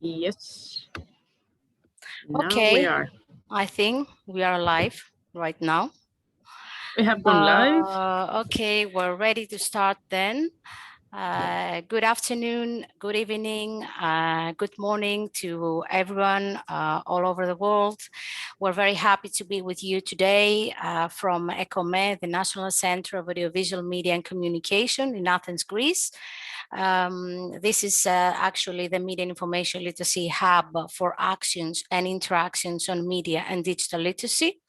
Yes. Okay. We are. I think we are live right now. We have gone live. Okay, we're ready to start then. Good afternoon, good evening, good morning to everyone all over the world. We're very happy to be with you today from EKOME, the National Centre of Audiovisual Media and Communication in Athens, Greece. This is actually the Media and Information Literacy Hub for actions and interactions on media and digital literacy.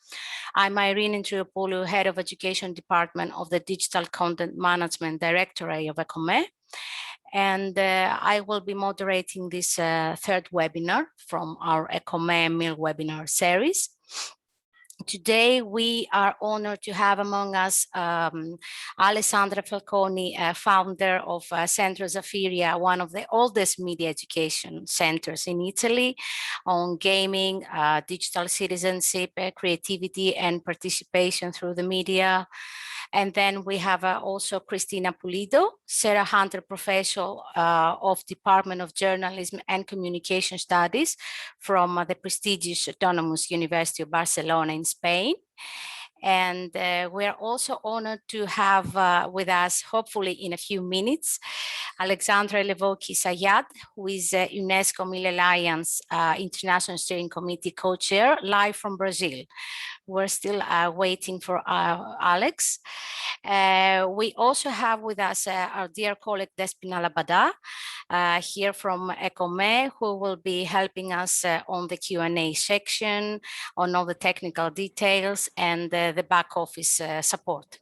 I'm Irene Andriopoulou, Head of Education Department of the Digital Content Management Directorate of EKOME. And I will be moderating this third webinar from our EKOME Meal webinar series. Today, we are honored to have among us Alessandra Falconi, founder of Centro Zaffiria, one of the oldest media education centers in Italy on gaming, digital citizenship, creativity, and participation through the media. And then we have also Cristina Pulido, Serra Húnter Professor of Department of Journalism and Communication Studies from the prestigious Autonomous University of Barcelona in Spain. And we are also honored to have with us, hopefully in a few minutes, Alexandre Sayad, who is UNESCO Meal Alliance International Steering Committee co-chair, live from Brazil. We're still waiting for Alex. We also have with us our dear colleague Despina Lambada, here from EKOME, who will be helping us on the Q&A section, on all the technical details and the back office support.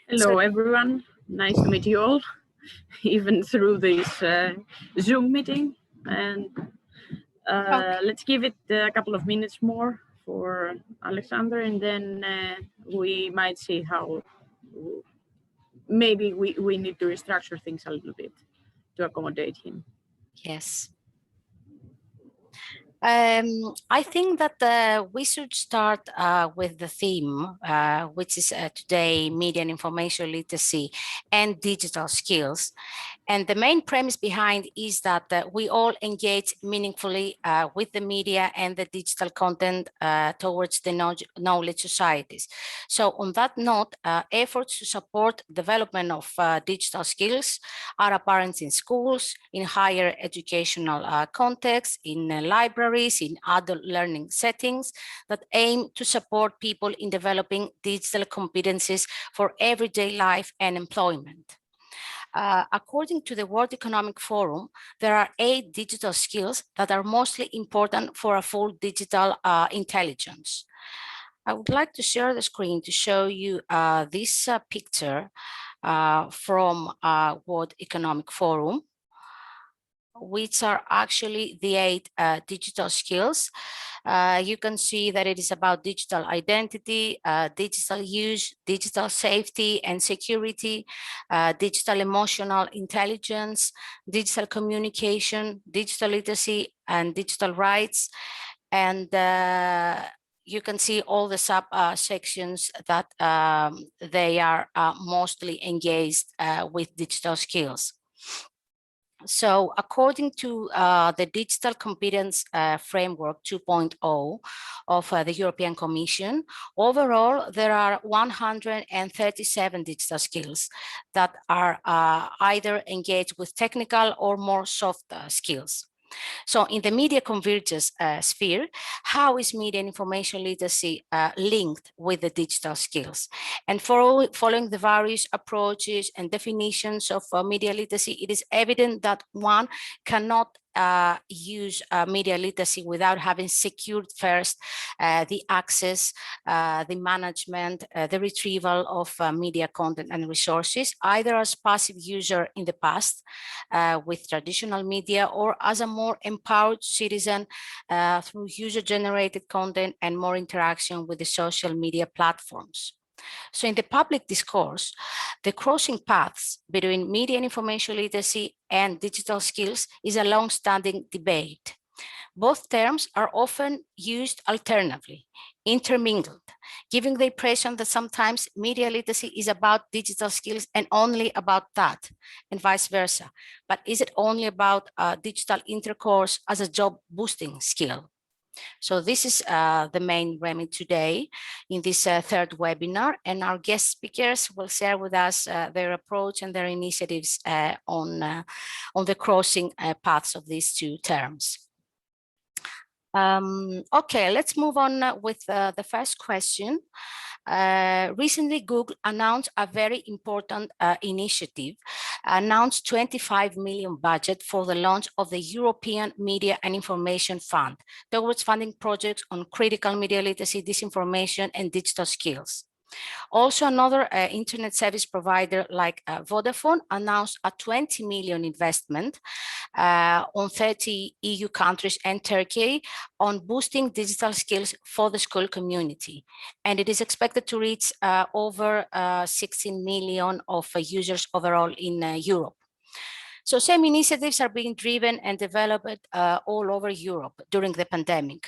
Hello, everyone. Nice to meet you all, even through this Zoom meeting. And let's give it a couple of minutes more for Alexandre, and then we might see how maybe we need to restructure things a little bit to accommodate him. Yes. I think that we should start with the theme, which is today media and information literacy and digital skills. And the main premise behind is that we all engage meaningfully with the media and the digital content towards the knowledge societies. So on that note, efforts to support development of digital skills are apparent in schools, in higher educational contexts, in libraries, in adult learning settings that aim to support people in developing digital competencies for everyday life and employment. According to the World Economic Forum, there are 8 digital skills that are mostly important for a full digital intelligence. I would like to share the screen to show you this picture from World Economic Forum, which are actually the 8 digital skills. You can see that it is about digital identity, digital use, digital safety and security, digital emotional intelligence, digital communication, digital literacy, and digital rights. And you can see all the sub-sections that they are mostly engaged with digital skills. So according to the Digital Competence Framework 2.0 of the European Commission, overall, there are 137 digital skills that are either engaged with technical or more soft skills. So in the media convergence sphere, how is media and information literacy linked with the digital skills? And following the various approaches and definitions of media literacy, it is evident that one cannot use media literacy without having secured first the access, the management, the retrieval of media content and resources, either as passive user in the past with traditional media or as a more empowered citizen through user-generated content and more interaction with the social media platforms. So in the public discourse, the crossing paths between media and information literacy and digital skills is a long-standing debate. Both terms are often used alternatively. intermingled, giving the impression that sometimes media literacy is about digital skills and only about that, and vice versa. But is it only about digital intercourse as a job boosting skill? So this is the main remit today in this third webinar, and our guest speakers will share with us their approach and their initiatives on the crossing paths of these two terms. Okay, let's move on with the first question. Recently, Google announced a very important initiative, announced 25 million budget for the launch of the European Media and Information Fund towards funding projects on critical media literacy, disinformation, and digital skills. Also, another internet service provider like Vodafone announced a 20 million investment on 30 EU countries and Turkey on boosting digital skills for the school community. And it is expected to reach over 16 million of users overall in Europe. So same initiatives are being driven and developed all over Europe during the pandemic.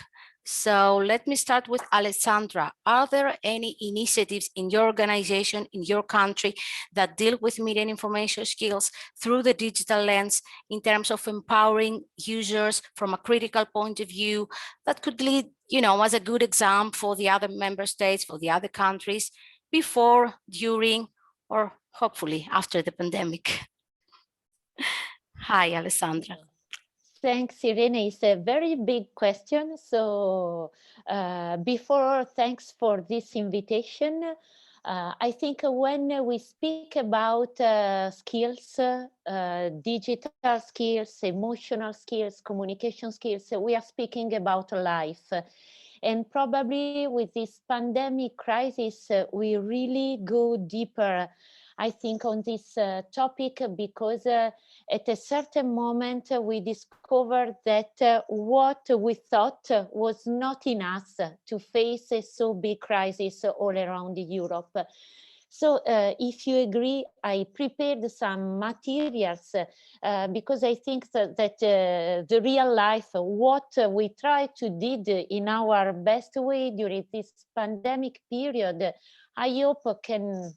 So let me start with Alessandra. Are there any initiatives in your organization, in your country, that deal with media and information skills through the digital lens in terms of empowering users from a critical point of view that could lead, you know, as a good example for the other member states, for the other countries, before, during, or hopefully after the pandemic? Hi, Alessandra. Thanks, Irene. It's a very big question. So thanks for this invitation. I think when we speak about skills, digital skills, emotional skills, communication skills, we are speaking about life. And probably with this pandemic crisis, we really go deeper, I think, on this topic, because at a certain moment we discovered that what we thought was not in us to face a so big crisis all around Europe. So if you agree, I prepared some materials because I think that the real life, what we try to did in our best way during this pandemic period, I hope can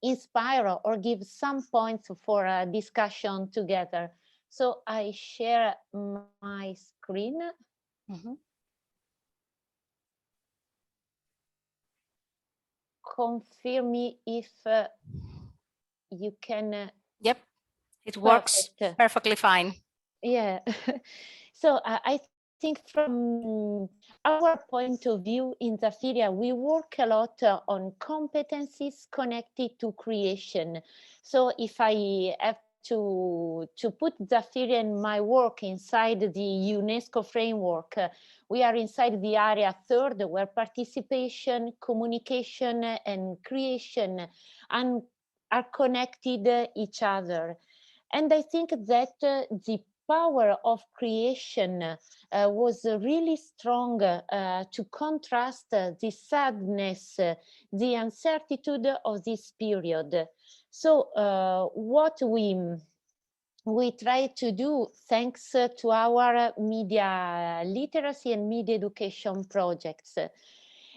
inspire or give some points for a discussion together. So I share my screen. Mm-hmm. Confirm me if you can. Yep, it works perfectly fine. Yeah. So I think from our point of view in Zaffiria, we work a lot on competencies connected to creation. So if I have to put Zaffiria and my work inside the UNESCO framework, we are inside the area third, where participation, communication, and creation are connected each other. And I think that the power of creation was really strong to contrast the sadness, the uncertainty of this period. So what we try to do, thanks to our media literacy and media education projects.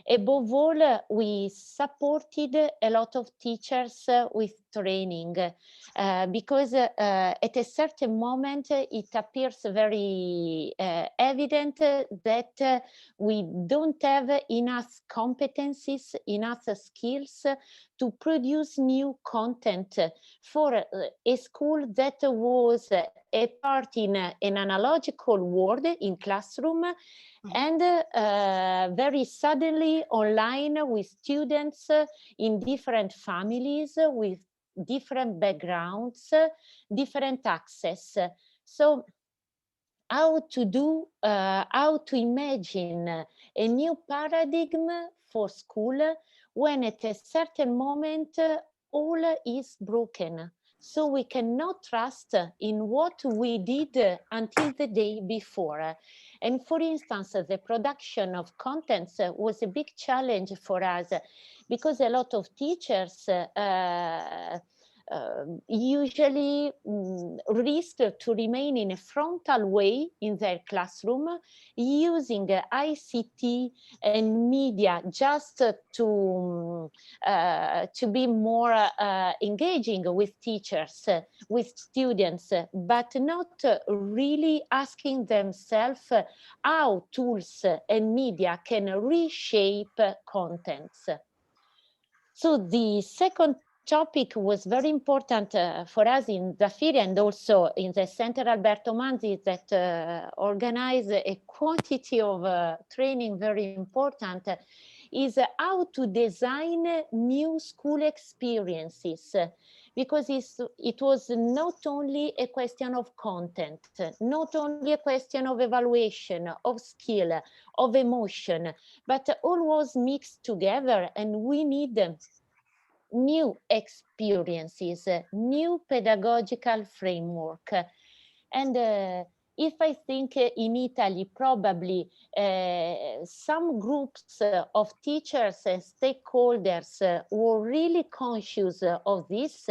Above all, we supported a lot of teachers with training because at a certain moment it appears very evident that we don't have enough competencies, enough skills to produce new content for a school that was a part in an analogical world in classroom, and very suddenly online with students in different families with different backgrounds, different access. So how to imagine a new paradigm for school when at a certain moment all is broken. So we cannot trust in what we did until the day before. And for instance, the production of contents was a big challenge for us because a lot of teachers usually risk to remain in a frontal way in their classroom, using ICT and media just to be more engaging with teachers, with students, but not really asking themselves how tools and media can reshape contents. So the second topic was very important for us in Zaffiria and also in the Center Alberto Manzi, that organize a quantity of training very important, is how to design new school experiences. Because it was not only a question of content, not only a question of evaluation, of skill, of emotion, but all was mixed together, and we need new experiences, new pedagogical framework. And if I think in Italy, probably some groups of teachers and stakeholders were really conscious of this,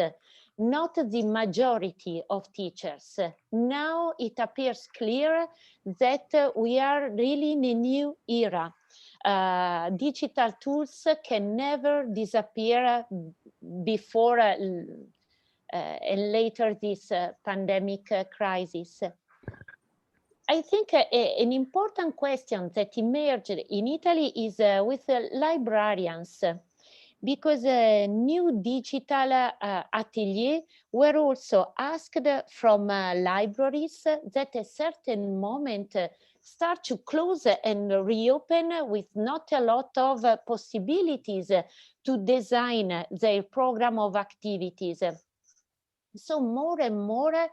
not the majority of teachers. Now it appears clear that we are really in a new era. Digital tools can never disappear before and later this pandemic crisis. I think an important question that emerged in Italy is with librarians, because new digital ateliers were also asked from libraries that at a certain moment start to close and reopen with not a lot of possibilities to design their program of activities. So more and more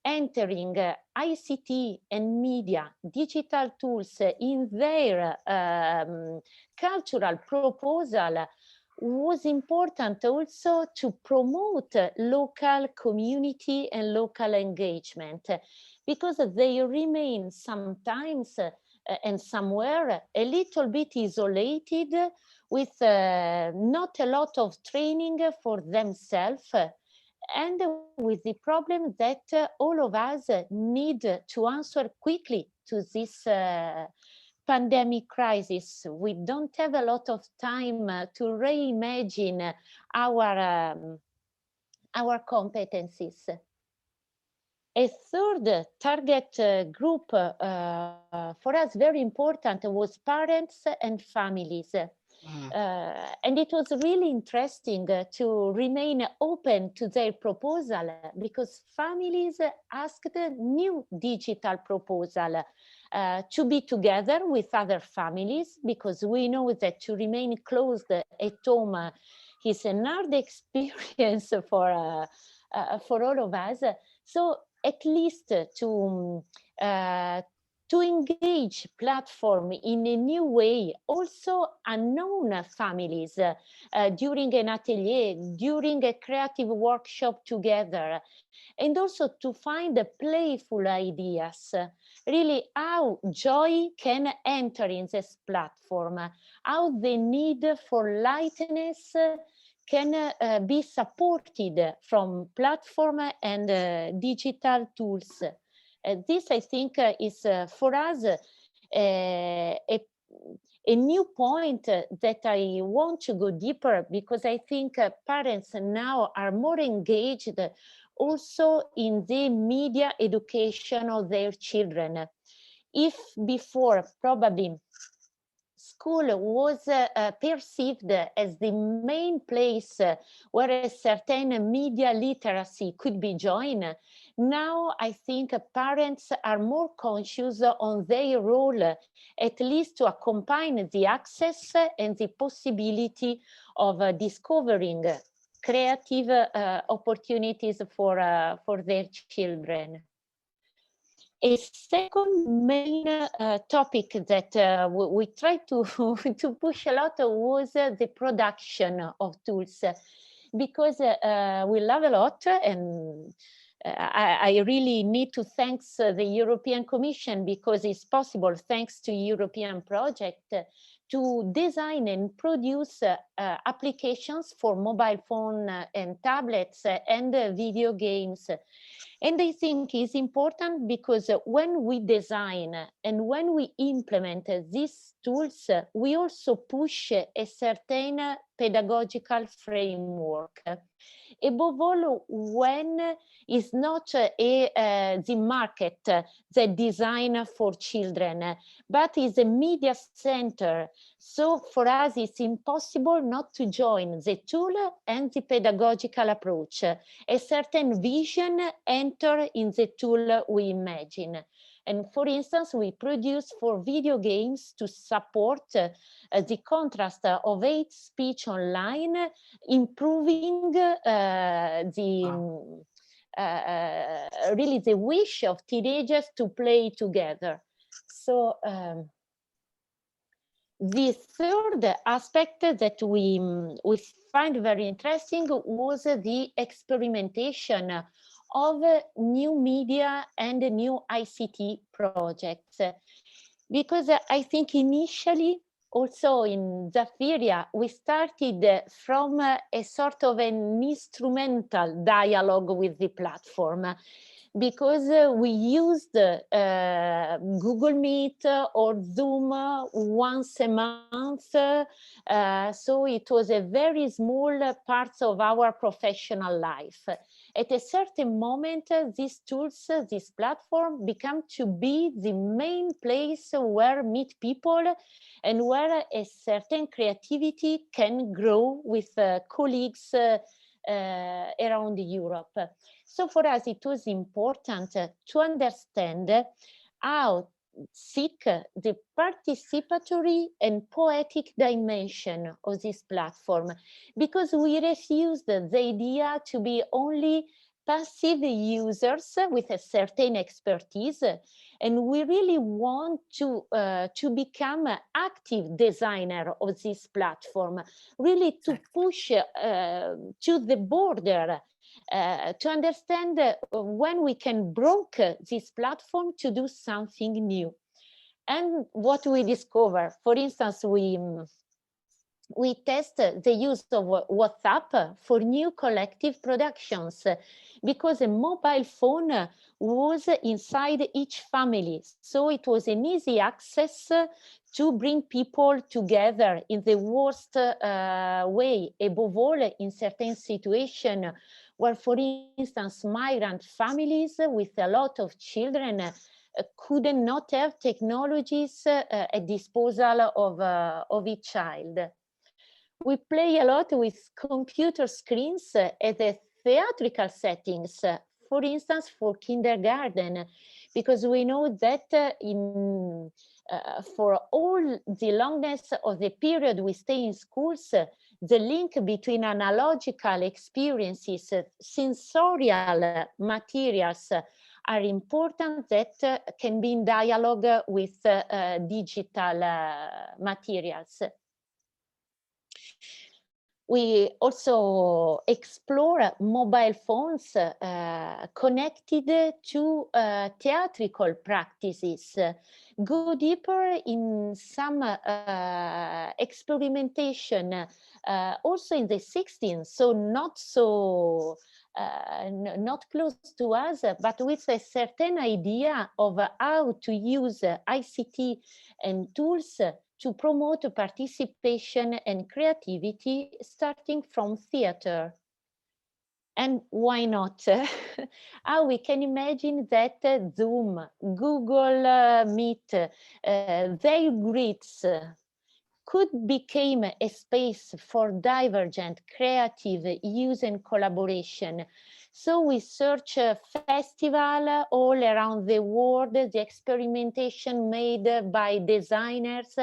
entering ICT and media, digital tools in their cultural proposal was important also to promote local community and local engagement, because they remain sometimes and somewhere a little bit isolated, with not a lot of training for themselves, and with the problem that all of us need to answer quickly to this pandemic crisis. We don't have a lot of time to reimagine our competencies. A third target group for us very important was parents and families. And it was really interesting to remain open to their proposal, because families asked a new digital proposal to be together with other families, because we know that to remain closed at home is an hard experience for all of us. So at least to engage platform in a new way, also unknown families during an atelier, during a creative workshop together, and also to find playful ideas, really how joy can enter in this platform, how the need for lightness can be supported from platform and digital tools. This, I think, is for us a new point that I want to go deeper, because I think parents now are more engaged also in the media education of their children. If before probably school was perceived as the main place where a certain media literacy could be joined, now I think parents are more conscious on their role, at least to accompany the access and the possibility of discovering creative opportunities for their children. A second main topic that we tried to push a lot was the production of tools, because we love a lot, and I really need to thank the European Commission, because it's possible thanks to European project to design and produce applications for mobile phone and tablets and video games. And I think it's important because when we design and when we implement these tools, we also push a certain pedagogical framework. Above all, when it's not the market that design for children, but is a media center. So for us, it's impossible not to join the tool and the pedagogical approach. A certain vision enter in the tool we imagine. And for instance, we produce for video games to support the contrast of hate speech online, improving really the wish of teenagers to play together. So the third aspect that we find very interesting was the experimentation of new media and new ICT projects. Because I think initially, also in Zaffiria, we started from a sort of an instrumental dialogue with the platform, because we used Google Meet or Zoom once a month. So it was a very small part of our professional life. At a certain moment, these tools, this platform become to be the main place where meet people and where a certain creativity can grow with colleagues around Europe. So for us, it was important to understand how seek the participatory and poetic dimension of this platform, because we refused the idea to be only passive users with a certain expertise, and we really want to become an active designer of this platform, really to push to the border, to understand when we can broke this platform to do something new. And what we discover, for instance, we test the use of WhatsApp for new collective productions, because a mobile phone was inside each family. So it was an easy access to bring people together in the worst way, above all in certain situations where, for instance, migrant families with a lot of children could not have technologies at disposal of each child. We play a lot with computer screens at the theatrical settings, for instance, for kindergarten, because we know that for all the longness of the period we stay in schools, the link between analogical experiences, sensorial materials are important that can be in dialogue with digital materials. We also explore mobile phones connected to theatrical practices, go deeper in some experimentation, also in the 60s, so not close to us, but with a certain idea of how to use ICT and tools to promote participation and creativity, starting from theater. And why not? How we can imagine that Zoom, Google Meet, ZeitGeist could become a space for divergent, creative use and collaboration. So we search a festival all around the world, the experimentation made by designers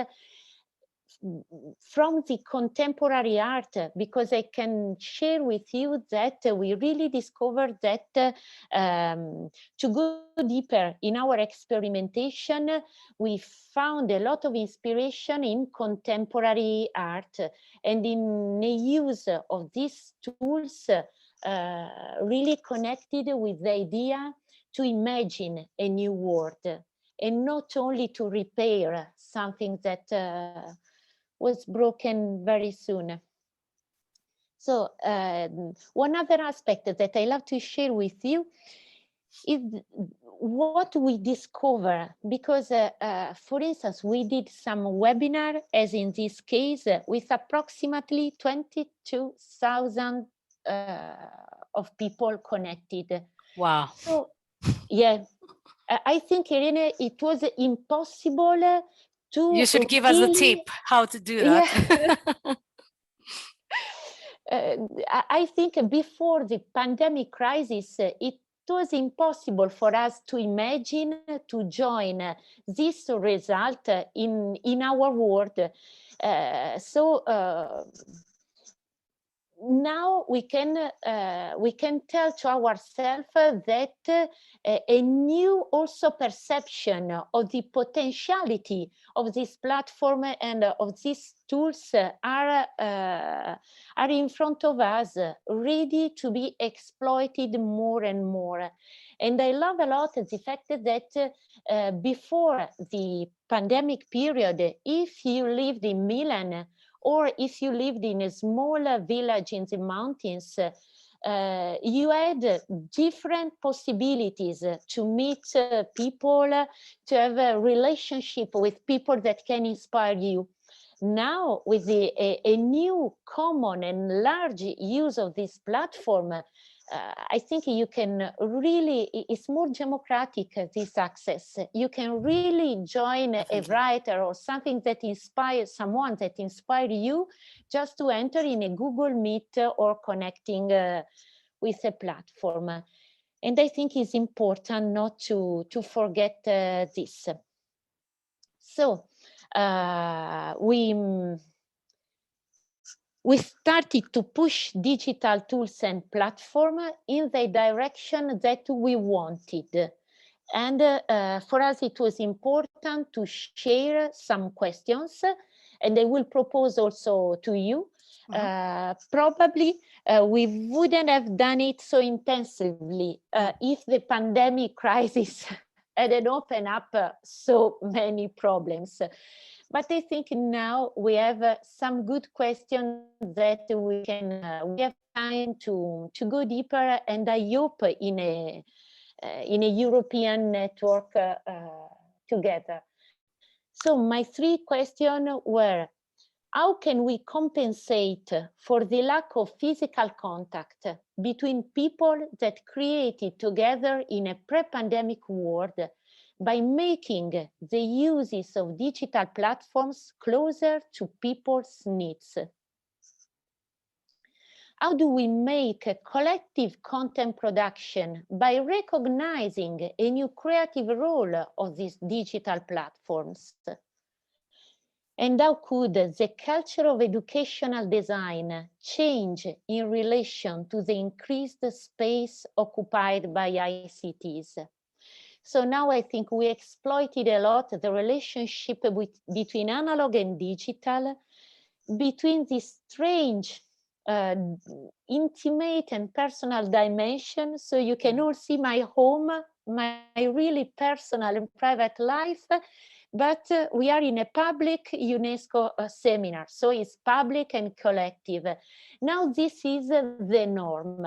from the contemporary art, because I can share with you that we really discovered that to go deeper in our experimentation, we found a lot of inspiration in contemporary art and in the use of these tools really connected with the idea to imagine a new world and not only to repair something that was broken very soon. So one other aspect that I love to share with you is what we discover, because for instance, we did some webinar, as in this case, with approximately 22,000 of people connected. Wow. So yeah, I think, Irene, it was impossible to You should give us a tip how to do that. Yeah. I think before the pandemic crisis, it was impossible for us to imagine to join this result in our world. Now we can tell to ourselves that a new also perception of the potentiality of this platform and of these tools are in front of us, ready to be exploited more and more. And I love a lot the fact that before the pandemic period, if you lived in Milan, or if you lived in a small village in the mountains, you had different possibilities to meet people, to have a relationship with people that can inspire you. Now, with a new common and large use of this platform, I think you can really, it's more democratic, this access. You can really join a writer or something that inspires someone, that inspires you, just to enter in a Google Meet or connecting with a platform. And I think it's important not to forget this. So we started to push digital tools and platform in the direction that we wanted. And for us, it was important to share some questions, and I will propose also to you. Probably we wouldn't have done it so intensively if the pandemic crisis hadn't opened up so many problems. But I think now we have some good questions that we have time to go deeper, and I hope in a European network together. So my three questions were: how can we compensate for the lack of physical contact between people that created together in a pre-pandemic world by making the uses of digital platforms closer to people's needs? How do we make a collective content production by recognizing a new creative role of these digital platforms? And how could the culture of educational design change in relation to the increased space occupied by ICTs? So now I think we exploited a lot the relationship between analog and digital, between this strange, intimate and personal dimension. So you can all see my home, my really personal and private life, but we are in a public UNESCO seminar, so it's public and collective. Now this is the norm.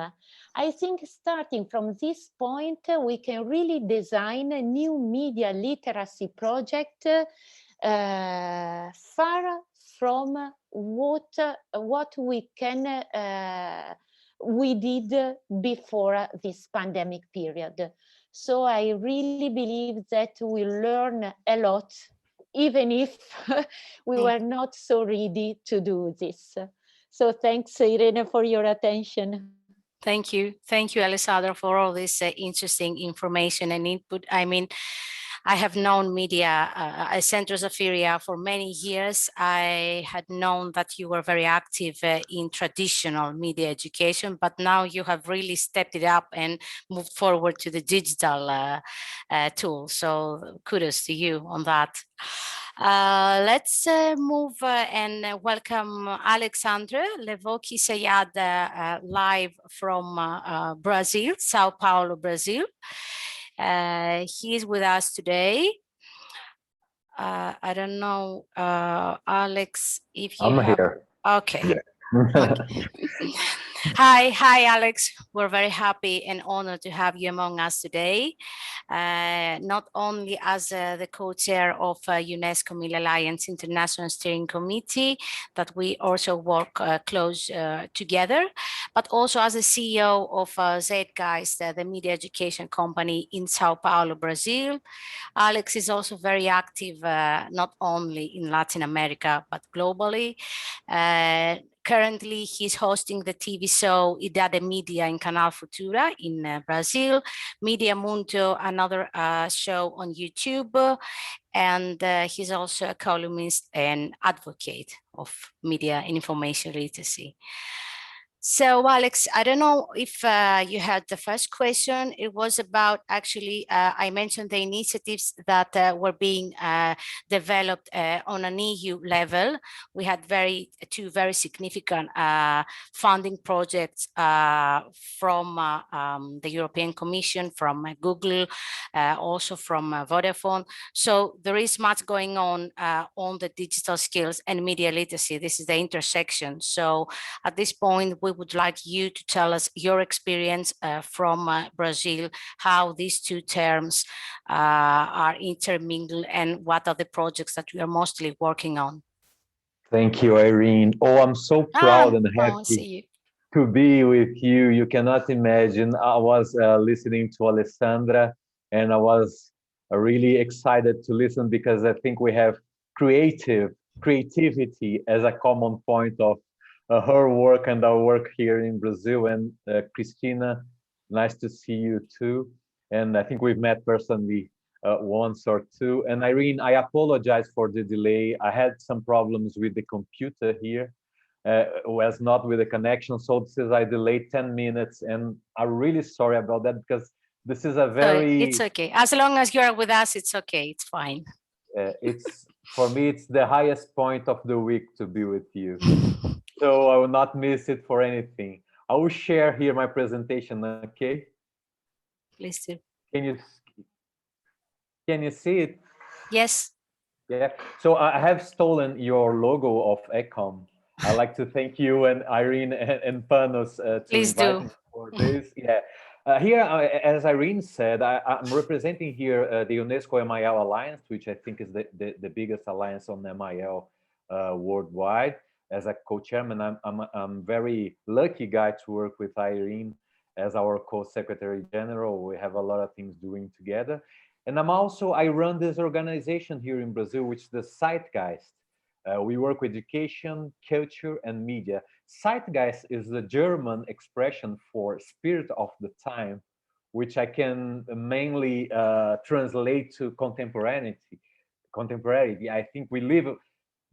I think starting from this point, we can really design a new media literacy project far from what we did before this pandemic period. So I really believe that we learn a lot, even if we were not so ready to do this. So thanks, Irene, for your attention. Thank you, Alessandra, for all this interesting information and input. I mean, I have known media at Centro Zaffiria for many years. I had known that you were very active in traditional media education, but now you have really stepped it up and moved forward to the digital tool. So kudos to you on that. Let's move and welcome Alexandre Levoki Sayad live from Brazil, Sao Paulo, Brazil. He is with us today. I don't know, Alex, if you I'm have. here. I don't know, Alex, if you I'm have. here. Okay. Yeah. Okay. Hi, Alex. We're very happy and honored to have you among us today. Not only as the co-chair of UNESCO Media Alliance International Steering Committee, that we also work close together, but also as a CEO of ZeitGeist, the media education company in Sao Paulo, Brazil. Alex is also very active, not only in Latin America, but globally. Currently, he's hosting the TV show Idade Media in Canal Futura in Brazil, Media Mundo, another show on YouTube, and he's also a columnist and advocate of media and information literacy. So, Alex, I don't know if you had the first question. It was about actually, I mentioned the initiatives that were being developed on an EU level. We had two very significant funding projects from the European Commission, from Google, also from Vodafone. So there is much going on the digital skills and media literacy. This is the intersection. So at this point, we would like you to tell us your experience from Brazil, how these two terms are intermingled, and what are the projects that you are mostly working on. Thank you, Irene. Oh, I'm so proud and happy to be with you. You cannot imagine. I was listening to Alessandra, and I was really excited to listen because I think we have creativity as a common point of her work and our work here in Brazil. And Cristina, nice to see you too. And I think we've met personally once or two. And Irene, I apologize for the delay. I had some problems with the computer here. Was not with the connection. So this is, I delayed 10 minutes, and I'm really sorry about that because this is a very... It's okay. As long as you're with us, it's okay. It's fine. It's, for me, it's the highest point of the week to be with you. So I will not miss it for anything. I will share here my presentation, okay? Please do. Can you see it? Yes. Yeah. So I have stolen your logo of EKOME. I'd like to thank you and Irene and Panos to invite me for this. Yeah. Here, as Irene said, I'm representing here the UNESCO MIL Alliance, which I think is the biggest alliance on MIL worldwide. As a co-chairman, I'm very lucky guy to work with Irene as our co-secretary general. We have a lot of things doing together. And I run this organization here in Brazil, which is the ZeitGeist. We work with education, culture, and media. ZeitGeist is the German expression for spirit of the time, which I can mainly translate to contemporaneity. I think we live,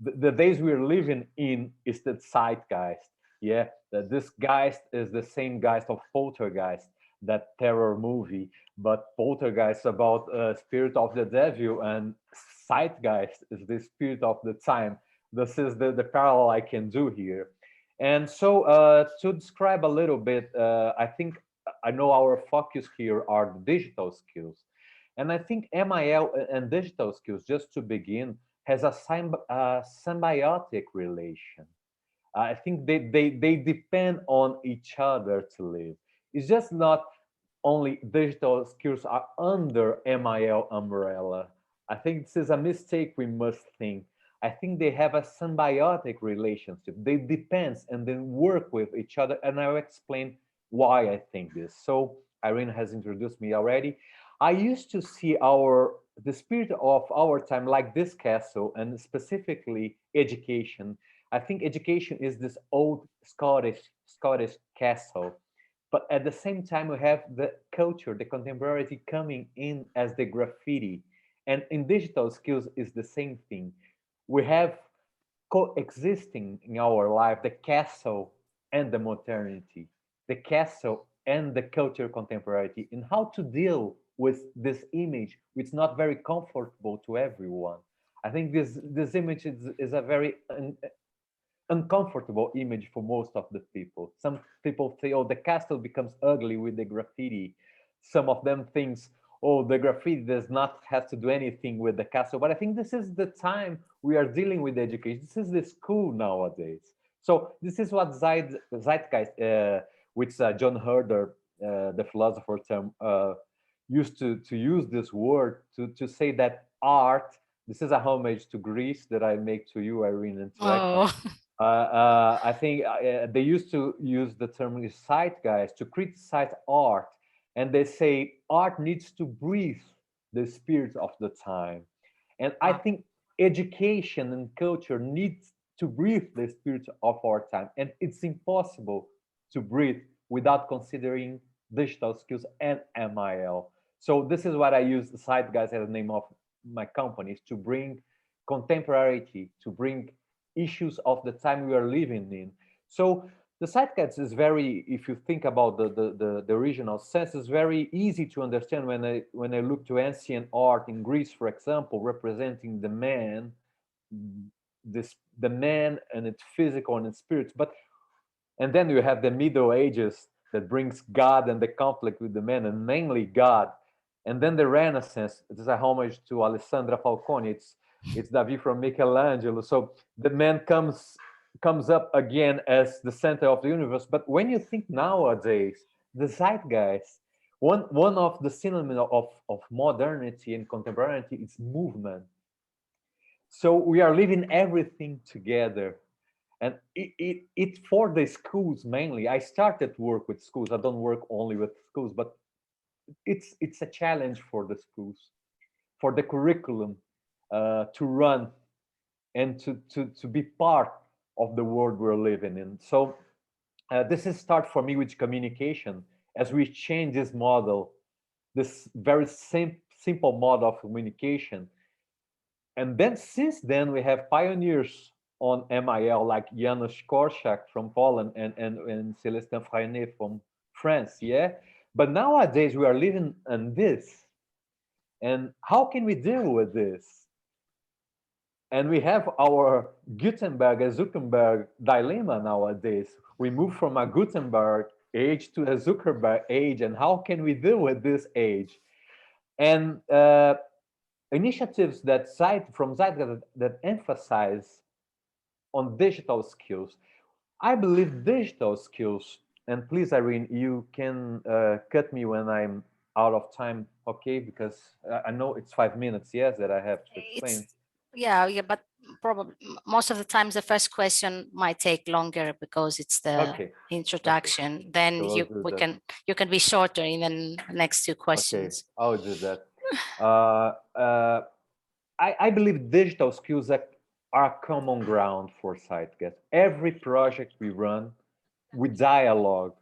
the days we're living in is the Zeitgeist. Yeah, this Geist is the same Geist of Poltergeist, that terror movie, but Poltergeist about spirit of the devil, and Zeitgeist is the spirit of the time. This is the parallel I can do here. And so to describe a little bit, I think I know our focus here are the digital skills. And I think MIL and digital skills, just to begin, has a symbiotic relation. I think they depend on each other to live. It's just not only digital skills are under MIL umbrella. I think this is a mistake we must think. I think they have a symbiotic relationship. They depend and then work with each other, and I'll explain why I think this. So Irene has introduced me already. I used to see the spirit of our time like this castle, and specifically education. I think education is this old Scottish castle, but at the same time we have the culture, the contemporary coming in as the graffiti. And in digital skills is the same thing. We have coexisting in our life the castle and the modernity, the castle and the culture contemporary, and how to deal with this image, which is not very comfortable to everyone. I think this image is a very uncomfortable image for most of the people. Some people say, oh, the castle becomes ugly with the graffiti. Some of them thinks, oh, the graffiti does not have to do anything with the castle. But I think this is the time we are dealing with education. This is the school nowadays. So this is what ZeitGeist, which John Herder, the philosopher term, used to use this word to say that art, this is a homage to Greece that I make to you, Irene, and to EKOME. I think they used to use the term zeitgeist to criticize art, and they say art needs to breathe the spirit of the time. And I think education and culture needs to breathe the spirit of our time, and it's impossible to breathe without considering digital skills and MIL. So this is what I use zeitgeist as the name of my company, is to bring contemporaneity, to bring issues of the time we are living in. So the zeitgeist is very, if you think about the original sense, is very easy to understand when I look to ancient art in Greece, for example, representing the man, the man and its physical and its spirits. And then you have the Middle Ages that brings God and the conflict with the man, and mainly God. And then the Renaissance, it is a homage to Alessandra Falconi. It's David from Michelangelo. So the man comes up again as the center of the universe. But when you think nowadays, the zeitgeist, one of the synonyms of modernity and contemporaneity is movement. So we are living everything together. And it for the schools mainly. I started to work with schools. I don't work only with schools, but it's a challenge for the schools, for the curriculum to run and to be part of the world we're living in. So this is start for me with communication as we change this model, this very simple model of communication. And then since then we have pioneers on MIL like Janusz Korczak from Poland and Célestin Freinet from France, yeah? But nowadays we are living in this. And how can we deal with this? And we have our Gutenberg and Zuckerberg dilemma nowadays. We move from a Gutenberg age to a Zuckerberg age, and how can we deal with this age? And initiatives from ZeitGeist that emphasize on digital skills. I believe digital skills, and please, Irene, you can cut me when I'm out of time, okay? Because I know it's 5 minutes, yes, that I have to explain. Yeah, but probably most of the times the first question might take longer because it's the introduction. Okay. Then so you can be shorter in the next two questions. Okay, I'll do that. I believe digital skills are common ground for ZeitGeist. Every project we run, we dialogue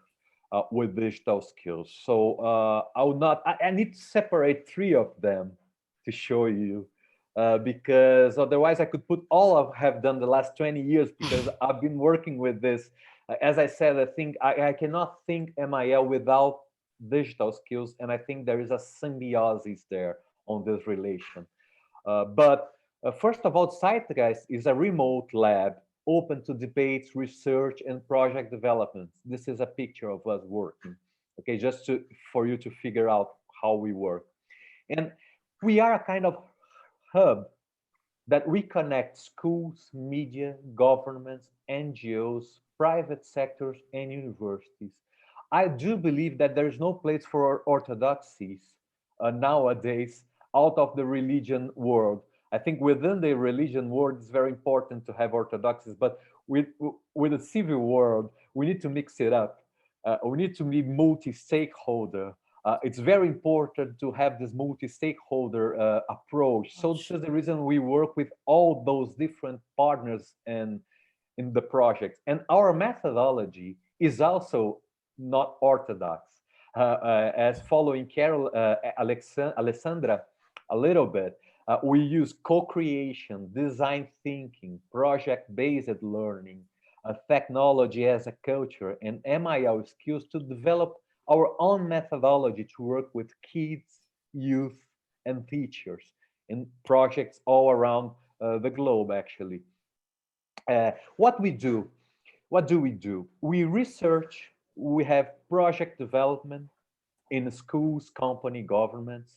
with digital skills. So I need to separate 3 of them to show you, because otherwise I could put all I have done the last 20 years, because I've been working with this. As I said, I think I cannot think MIL without digital skills, and I think there is a symbiosis there on this relation. But first of all, ZeitGeist is a remote lab open to debates, research, and project development. This is a picture of us working, okay, just for you to figure out how we work. And we are a kind of hub that we connect schools, media, governments, NGOs, private sectors, and universities. I do believe that there is no place for orthodoxies nowadays out of the religion world. I think within the religion world, it's very important to have orthodoxies, but with the civil world, we need to mix it up. We need to be multi-stakeholder. It's very important to have this multi-stakeholder approach. So this is the reason we work with all those different partners in the project. And our methodology is also not orthodox. As following Carol, Alessandra a little bit, we use co-creation, design thinking, project-based learning, technology as a culture, and MIL skills to develop our own methodology to work with kids, youth, and teachers in projects all around the globe, actually. What do we do? We research, we have project development in schools, company, governments.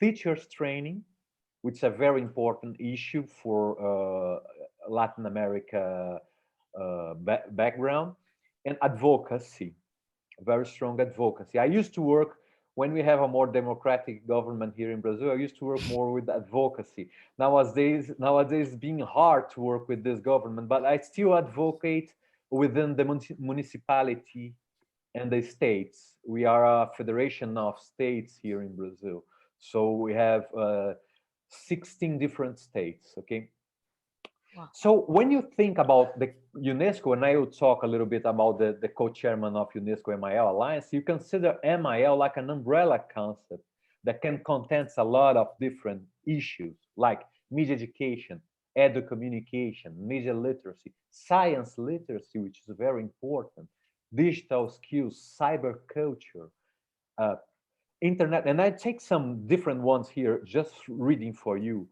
teachers training, which is a very important issue for Latin America background, and advocacy, very strong advocacy. I used to work, when we have a more democratic government here in Brazil, I used to work more with advocacy. Nowadays it's being hard to work with this government, but I still advocate within the municipality and the states. We are a federation of states here in Brazil. So we have 16 different states, okay? Wow. So when you think about the UNESCO, and I will talk a little bit about the co-chairman of UNESCO MIL Alliance, you consider MIL like an umbrella concept that can contain a lot of different issues like media education, edu-communication, media literacy, science literacy, which is very important, digital skills, cyber culture, internet, and I take some different ones here, just reading for you.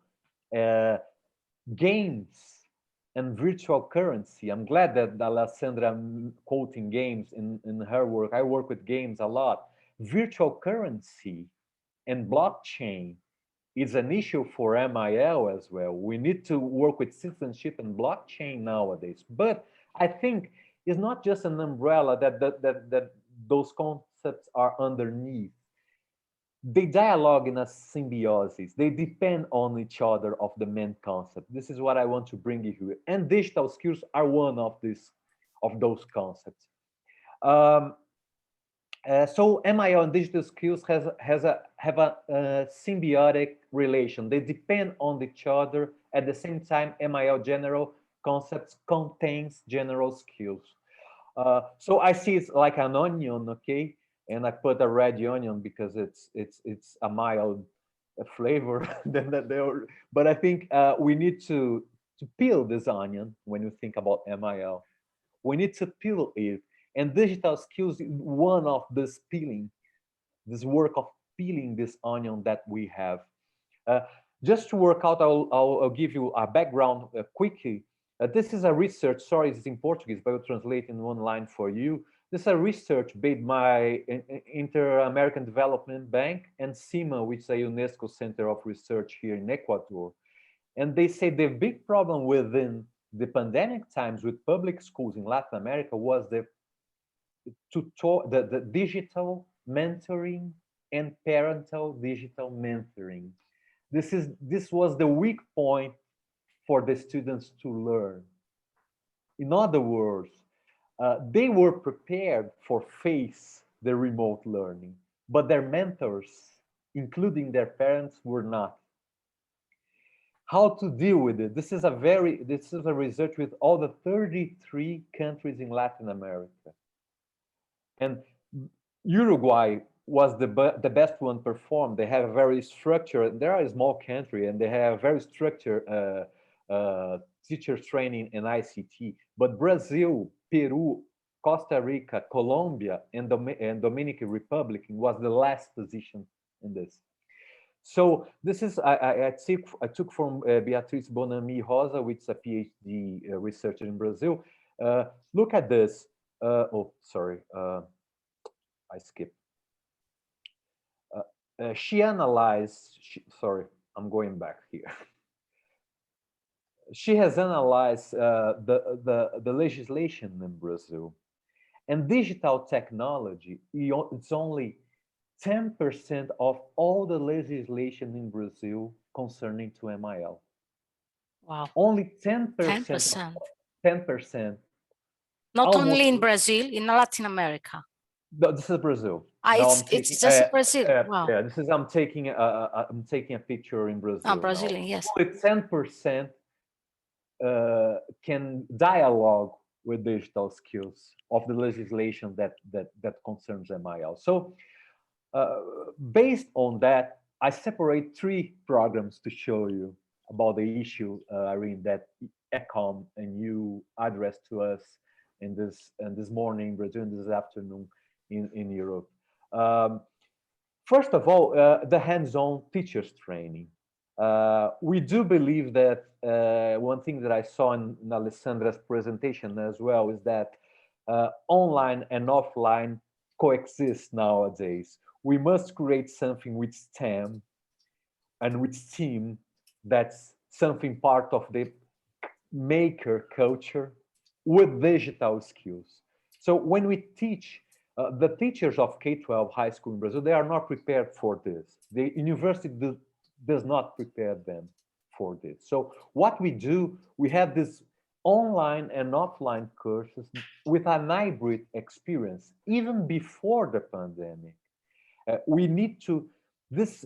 Games and virtual currency. I'm glad that Alessandra quoting games in her work. I work with games a lot. Virtual currency and blockchain is an issue for MIL as well. We need to work with citizenship and blockchain nowadays. But I think it's not just an umbrella that those concepts are underneath. They dialogue in a symbiosis. They depend on each other of the main concept. This is what I want to bring you here. And digital skills are one of those concepts. So MIL and digital skills have a symbiotic relation. They depend on each other. At the same time, MIL general concepts contains general skills. So I see it's like an onion, okay? And I put a red onion because it's a mild flavor. But I think we need to peel this onion when you think about MIL. We need to peel it, and digital skills is one of this peeling, this work of peeling this onion that we have. Just to work out, I'll give you a background quickly. This is a research. Sorry, it's in Portuguese, but I'll translate in one line for you. This is a research made by Inter-American Development Bank and CIMA, which is a UNESCO Center of Research here in Ecuador. And they say the big problem within the pandemic times with public schools in Latin America was the digital mentoring and parental digital mentoring. This was the weak point for the students to learn. In other words, they were prepared for face the remote learning, but their mentors, including their parents, were not. How to deal with it? This is a research with all the 33 countries in Latin America, and Uruguay was the best one performed. They have a very structured. They are a small country, and they have very structured teacher training in ICT. But Brazil, Peru, Costa Rica, Colombia, and Dominican Republic was the last position in this. So this is I took from Beatriz Bonami Rosa, which is a PhD researcher in Brazil. Look at this. Oh, sorry, I skipped. She analyzed. Sorry, I'm going back here. She has analyzed the legislation in Brazil, and digital technology. It's only 10% of all the legislation in Brazil concerning to MIL. Wow. Only 10%. 10%. Not only in Brazil, in Latin America. No, this is Brazil. It's just Brazil. Wow. Yeah, this is I'm taking a picture in Brazil. Oh, Brazilian, yes. Only 10% can dialogue with digital skills of the legislation that concerns MIL. So based on that, I separate 3 programs to show you about the issue, Irene, that EKOME and you addressed to us in this morning in Brazil and this afternoon in Europe. First of all, the hands-on teachers training. We do believe that one thing that I saw in Alessandra's presentation as well is that online and offline coexist nowadays. We must create something with STEM and with STEAM, that's something part of the maker culture with digital skills. So when we teach, the teachers of K-12 high school in Brazil, they are not prepared for this. The university does not prepare them for this. So what we do, we have this online and offline courses with an hybrid experience, even before the pandemic. We need to, this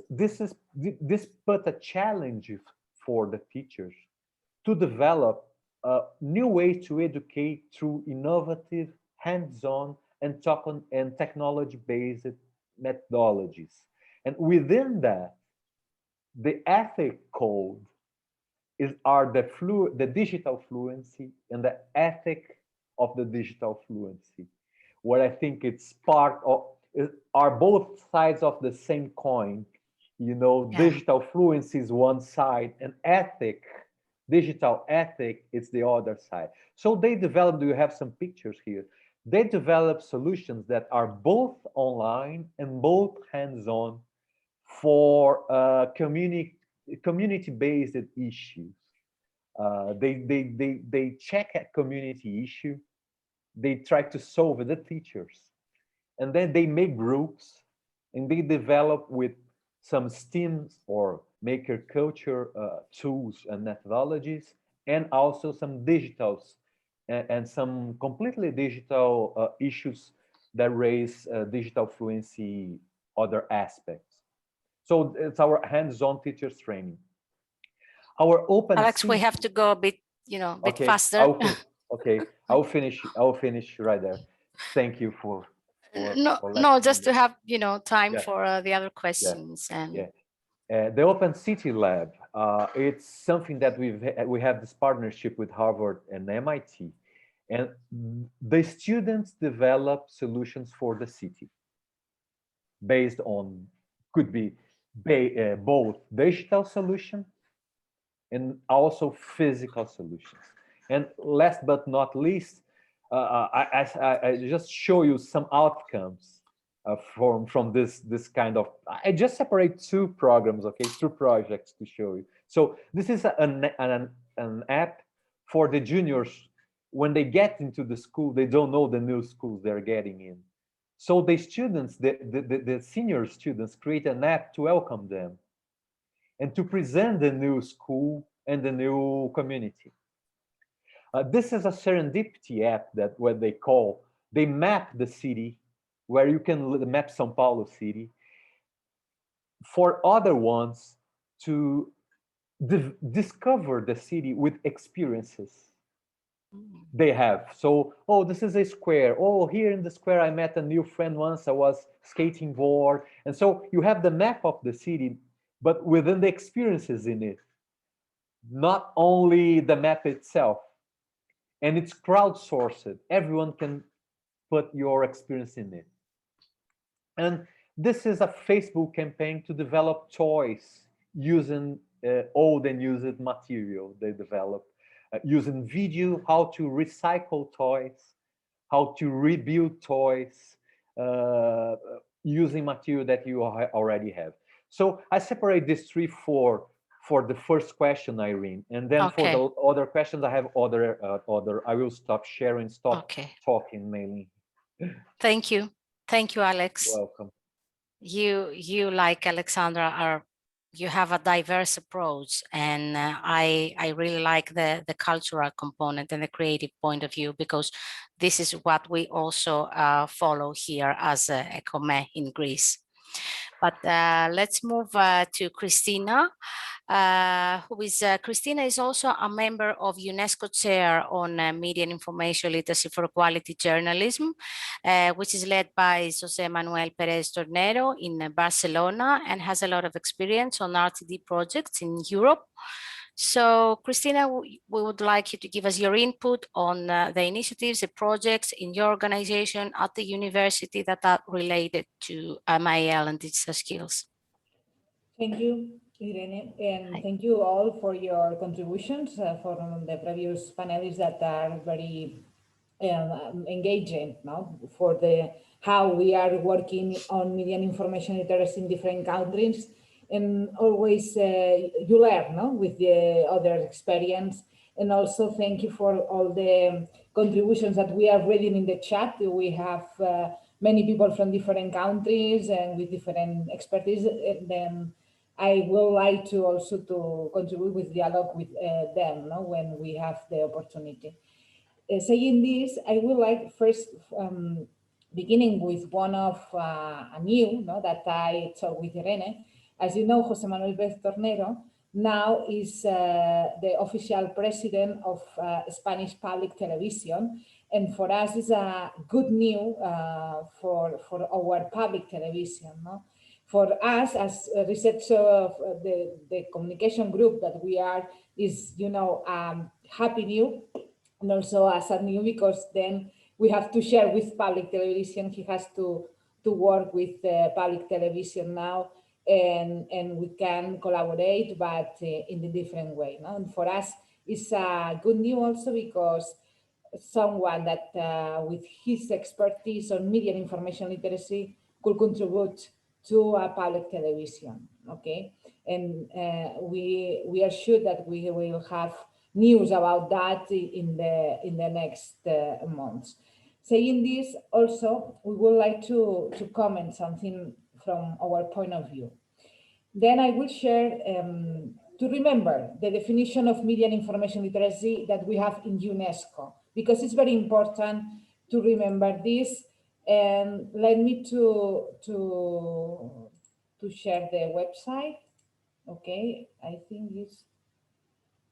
put a challenge for the teachers to develop a new way to educate through innovative, hands-on, and technology-based methodologies. And within that, the ethic code are the digital fluency and the ethic of the digital fluency. What I think it's part of, are both sides of the same coin. You know, yeah. Digital fluency is one side, and digital ethic is the other side. So they developed, you have some pictures here. They develop solutions that are both online and both hands-on for community-based issues. They check a community issue, they try to solve it, the teachers, and then they make groups and they develop with some STEAM or maker culture tools and methodologies, and also some digitals and some completely digital issues that raise digital fluency, other aspects. So it's our hands-on teachers training. Our open. Alex, we have to go a bit, bit faster. I'll finish right there. Thank you for just to have time for the other questions. The Open City Lab, it's something that we have this partnership with Harvard and MIT, and the students develop solutions for the city based on, could be both digital solution and also physical solutions. And last but not least, I just show you some outcomes from this kind of, I just separate two programs, two projects to show you. So this is an app for the juniors. When they get into the school, they don't know the new schools they're getting in. So the students, the senior students, create an app to welcome them and to present the new school and the new community. This is a serendipity app that what they map the city, where you can map São Paulo city, for other ones to discover the city with experiences they have. So, oh, this is a square. Oh, here in the square, I met a new friend once. I was skating board. And so you have the map of the city, but within the experiences in it, not only the map itself. And it's crowdsourced. Everyone can put your experience in it. And this is a Facebook campaign to develop toys using old and used material they develop. Using video, how to recycle toys, how to rebuild toys, using material that you already have. So I separate these three for the first question, Irene, and then for the other questions, I have other. I will stop sharing, talking mainly. Thank you, Alex. You're welcome. You like Alexandra you have a diverse approach, and I really like the cultural component and the creative point of view, because this is what we also follow here as EKOME in Greece. But let's move to Cristina, Cristina is also a member of UNESCO Chair on Media and Information Literacy for Quality Journalism, which is led by José Manuel Pérez Tornero in Barcelona, and has a lot of experience on RTD projects in Europe. So, Cristina, we would like you to give us your input on the initiatives, the projects in your organization at the university that are related to MIL and digital skills. Thank you, Irene, and thank you all for your contributions from the previous panelists that are very engaging for how we are working on media and information literacy in different countries. and always you learn, no, with the other experience. And also thank you for all the contributions that we are reading in the chat. We have many people from different countries and with different expertise. And then I will like to also to contribute with dialogue with them, no, when we have the opportunity. Saying this, I would like first beginning with one of a new, no, that I talked with Irene. As you know, Jose Manuel Pérez Tornero now is the official president of Spanish public television. And for us, it's a good news for our public television. No? For us, as a researcher of the communication group that we are, is, you know, happy news, and also a sad news, because then we have to share with public television. He has to work with public television now, and we can collaborate, but in a different way. No? And for us, it's good news also because someone that with his expertise on media and information literacy could contribute to public television, okay? And we are sure that we will have news about that in the next months. Saying this, also, we would like to comment something from our point of view. Then I will share to remember the definition of media and information literacy that we have in UNESCO, because it's very important to remember this. And let me to share the website. Okay, I think it's,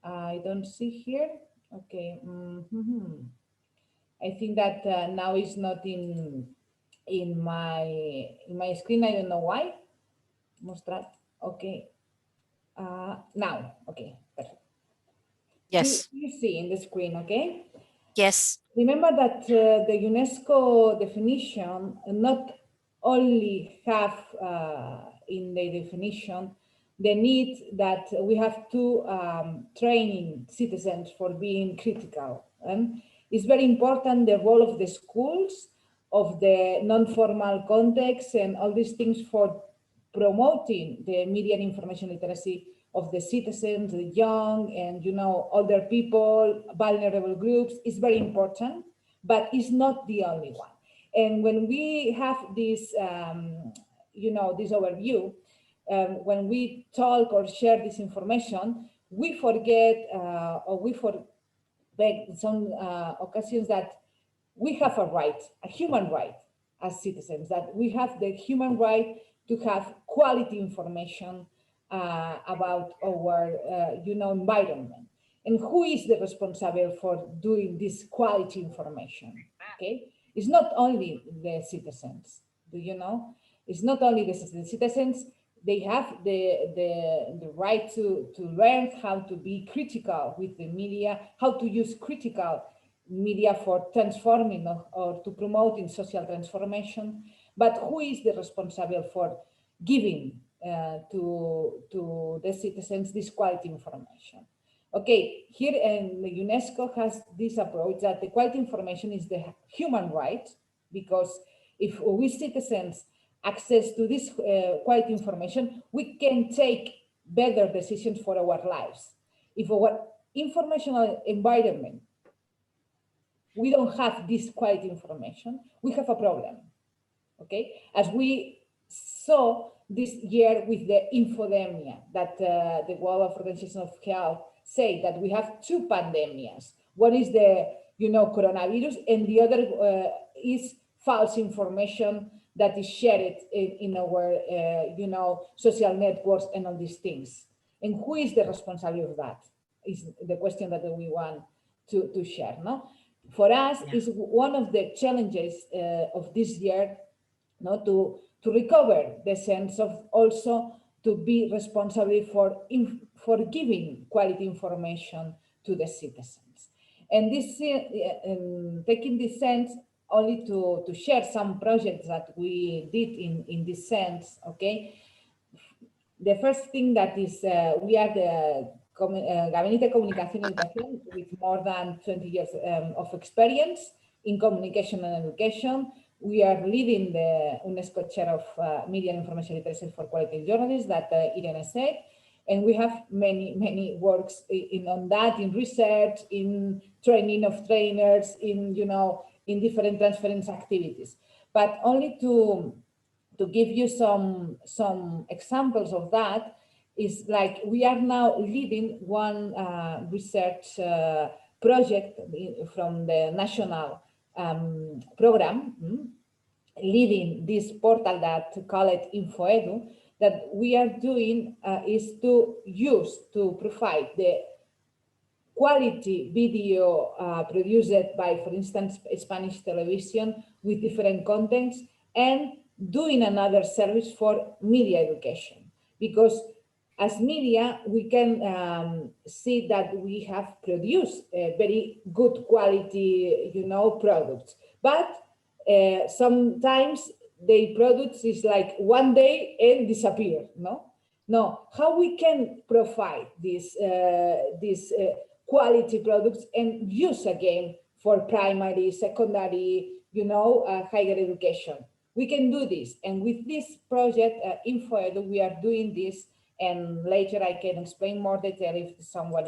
I don't see here. Okay, I think that now it's not in my screen. I don't know why. Mostrar. Okay. Now, okay, perfect. Yes. You see in the screen, okay? Yes. Remember that the UNESCO definition not only have in the definition the need that we have to training citizens for being critical. And it's very important the role of the schools, of the non-formal context, and all these things for promoting the media and information literacy of the citizens, the young, and, you know, older people, vulnerable groups is very important, but it's not the only one. And when we have this, you know, this overview, when we talk or share this information, we forget or we forget in some occasions that we have a right, a human right as citizens, that we have the human right to have quality information about our, you know, environment. And who is the responsible for doing this quality information? Okay, it's not only the citizens. Do you know? It's not only the citizens. They have the right to learn how to be critical with the media, how to use critical media for transforming or to promoting social transformation. But who is the responsible for giving to the citizens this quality information? Okay, here in the UNESCO has this approach that the quality information is the human right, because if we citizens access to this quality information, we can take better decisions for our lives. If our informational environment, we don't have this quality information, we have a problem, okay? As we saw this year with the infodemia, that the World Organization of Health say that we have two pandemias. One is the, you know, coronavirus, and the other is false information that is shared in our, you know, social networks and all these things. And who is the responsibility of that is the question that we want to share, no? For us, is one of the challenges of this year, no, to recover the sense of also to be responsible for giving quality information to the citizens. And this, taking this sense, only to share some projects that we did in this sense, okay? The first thing that is, we are the Gabinete de Comunicación y Educación with more than 20 years of experience in communication and education. we are leading the UNESCO Chair of Media and Information Literacy for Quality Journalists that Irene said. And we have many works on that, in research, in training of trainers, in different transference activities. But only to give you some examples of that is like we are now leading one research project from the national program, leading this portal that call it InfoEdu. That we are doing is to provide the quality video produced by, for instance, Spanish television with different contents, and doing another service for media education. Because as media, we can see that we have produced very good quality, products. But sometimes the products is like one day and disappear, no, how we can provide these quality products and use again for primary, secondary, higher education. We can do this, and with this project InfoEdu, we are doing this, and later I can explain more detail if someone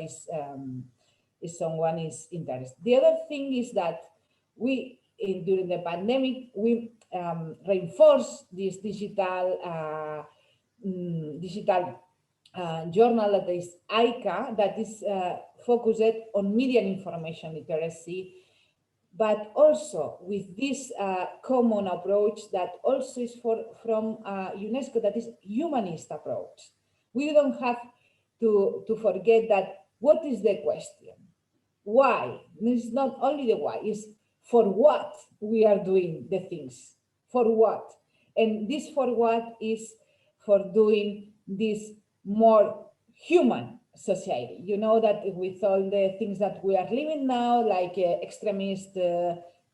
is interested. The other thing is that during the pandemic, we reinforce this digital journal that is ICA, that is focused on media and information literacy, but also with this common approach that also is from UNESCO, that is humanist approach. We don't have to forget that what is the question? Why? It's not only the why, it's for what we are doing the things, for what? And this for what is for doing this more human society. You know that with all the things that we are living now, like extremist,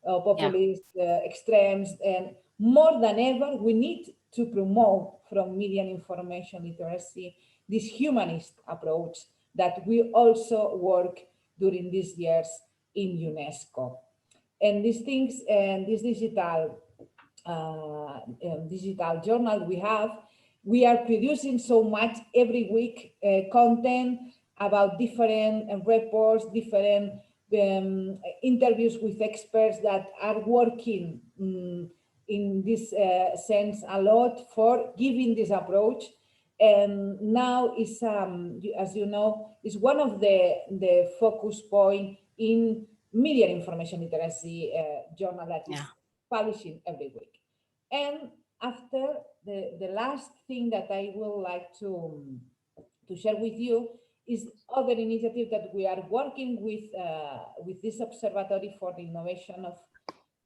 populist, extremes, and more than ever, we need to promote from media and information literacy this humanist approach that we also work during these years in UNESCO. And these things and this digital journal we are producing so much every week content about different reports, different interviews with experts that are working in this sense a lot for giving this approach. And now is, as you know, is one of the focus point in media information literacy journal that is publishing every week. And after the last thing that I would like to share with you is other initiative that we are working with this observatory for the innovation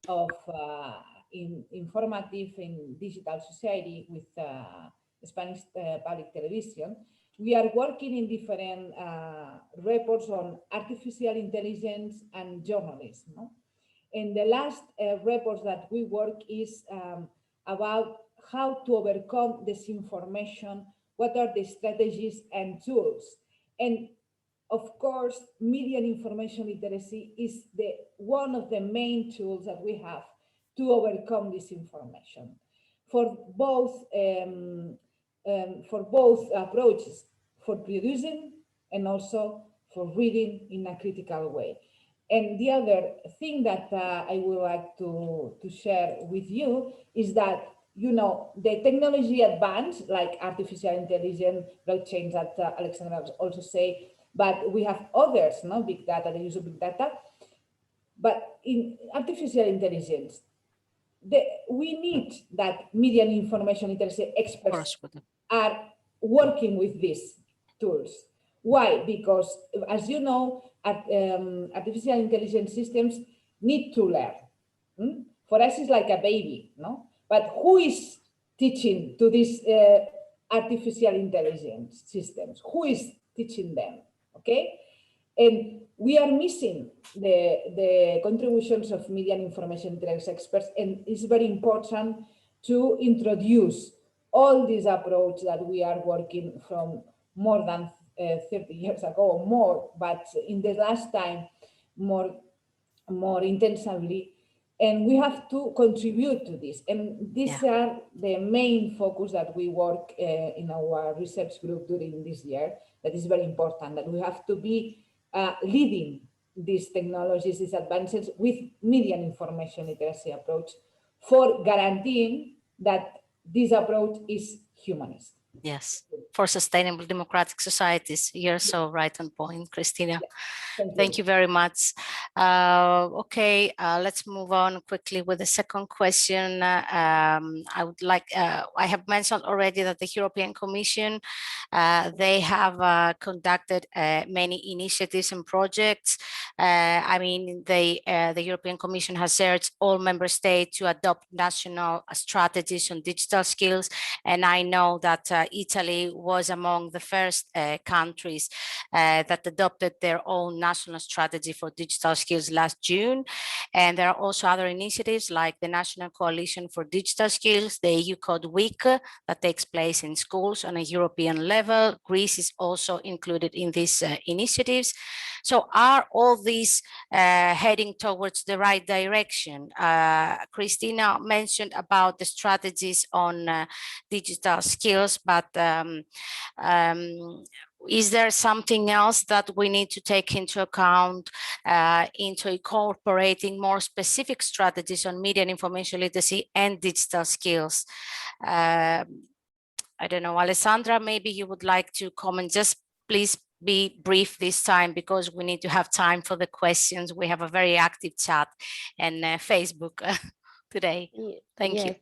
of informative in digital society with Spanish public television. We are working in different reports on artificial intelligence and journalism. No? And the last reports that we work is about how to overcome disinformation, what are the strategies and tools. And of course, media and information literacy is one of the main tools that we have to overcome disinformation for both approaches, for producing and also for reading in a critical way. And the other thing that I would like to share with you is that, the technology advance, like artificial intelligence, blockchain that Alexandre also say, but we have others, big data, the use of big data. But in artificial intelligence, we need that media and information literacy experts are working with these tools. Why? Because, as you know, artificial intelligence systems need to learn. For us, it's like a baby, no? But who is teaching to these artificial intelligence systems? Who is teaching them? Okay, and we are missing the contributions of media and information literacy experts, and it's very important to introduce all this approach that we are working from more than 30 years ago or more, but in the last time more intensively. And we have to contribute to this. And these are the main focus that we work in our research group during this year. That is very important, that we have to be leading these technologies, these advances with media and information literacy approach for guaranteeing that this approach is humanist. Yes, for sustainable democratic societies. You're so right on point, Cristina. Thank you very much. Okay, let's move on quickly with the second question. I would like, I have mentioned already that the European Commission, they have conducted many initiatives and projects. I mean, the European Commission has urged all member states to adopt national strategies on digital skills. And I know that Italy was among the first countries that adopted their own national strategy for digital skills last June. And there are also other initiatives like the National Coalition for Digital Skills, the EU Code Week that takes place in schools on a European level. Greece is also included in these initiatives. So are all these heading towards the right direction? Cristina mentioned about the strategies on digital skills, but is there something else that we need to take into account into incorporating more specific strategies on media and information literacy and digital skills? I don't know, Alessandra, maybe you would like to comment. Just please be brief this time because we need to have time for the questions. We have a very active chat and Facebook today. Thank you.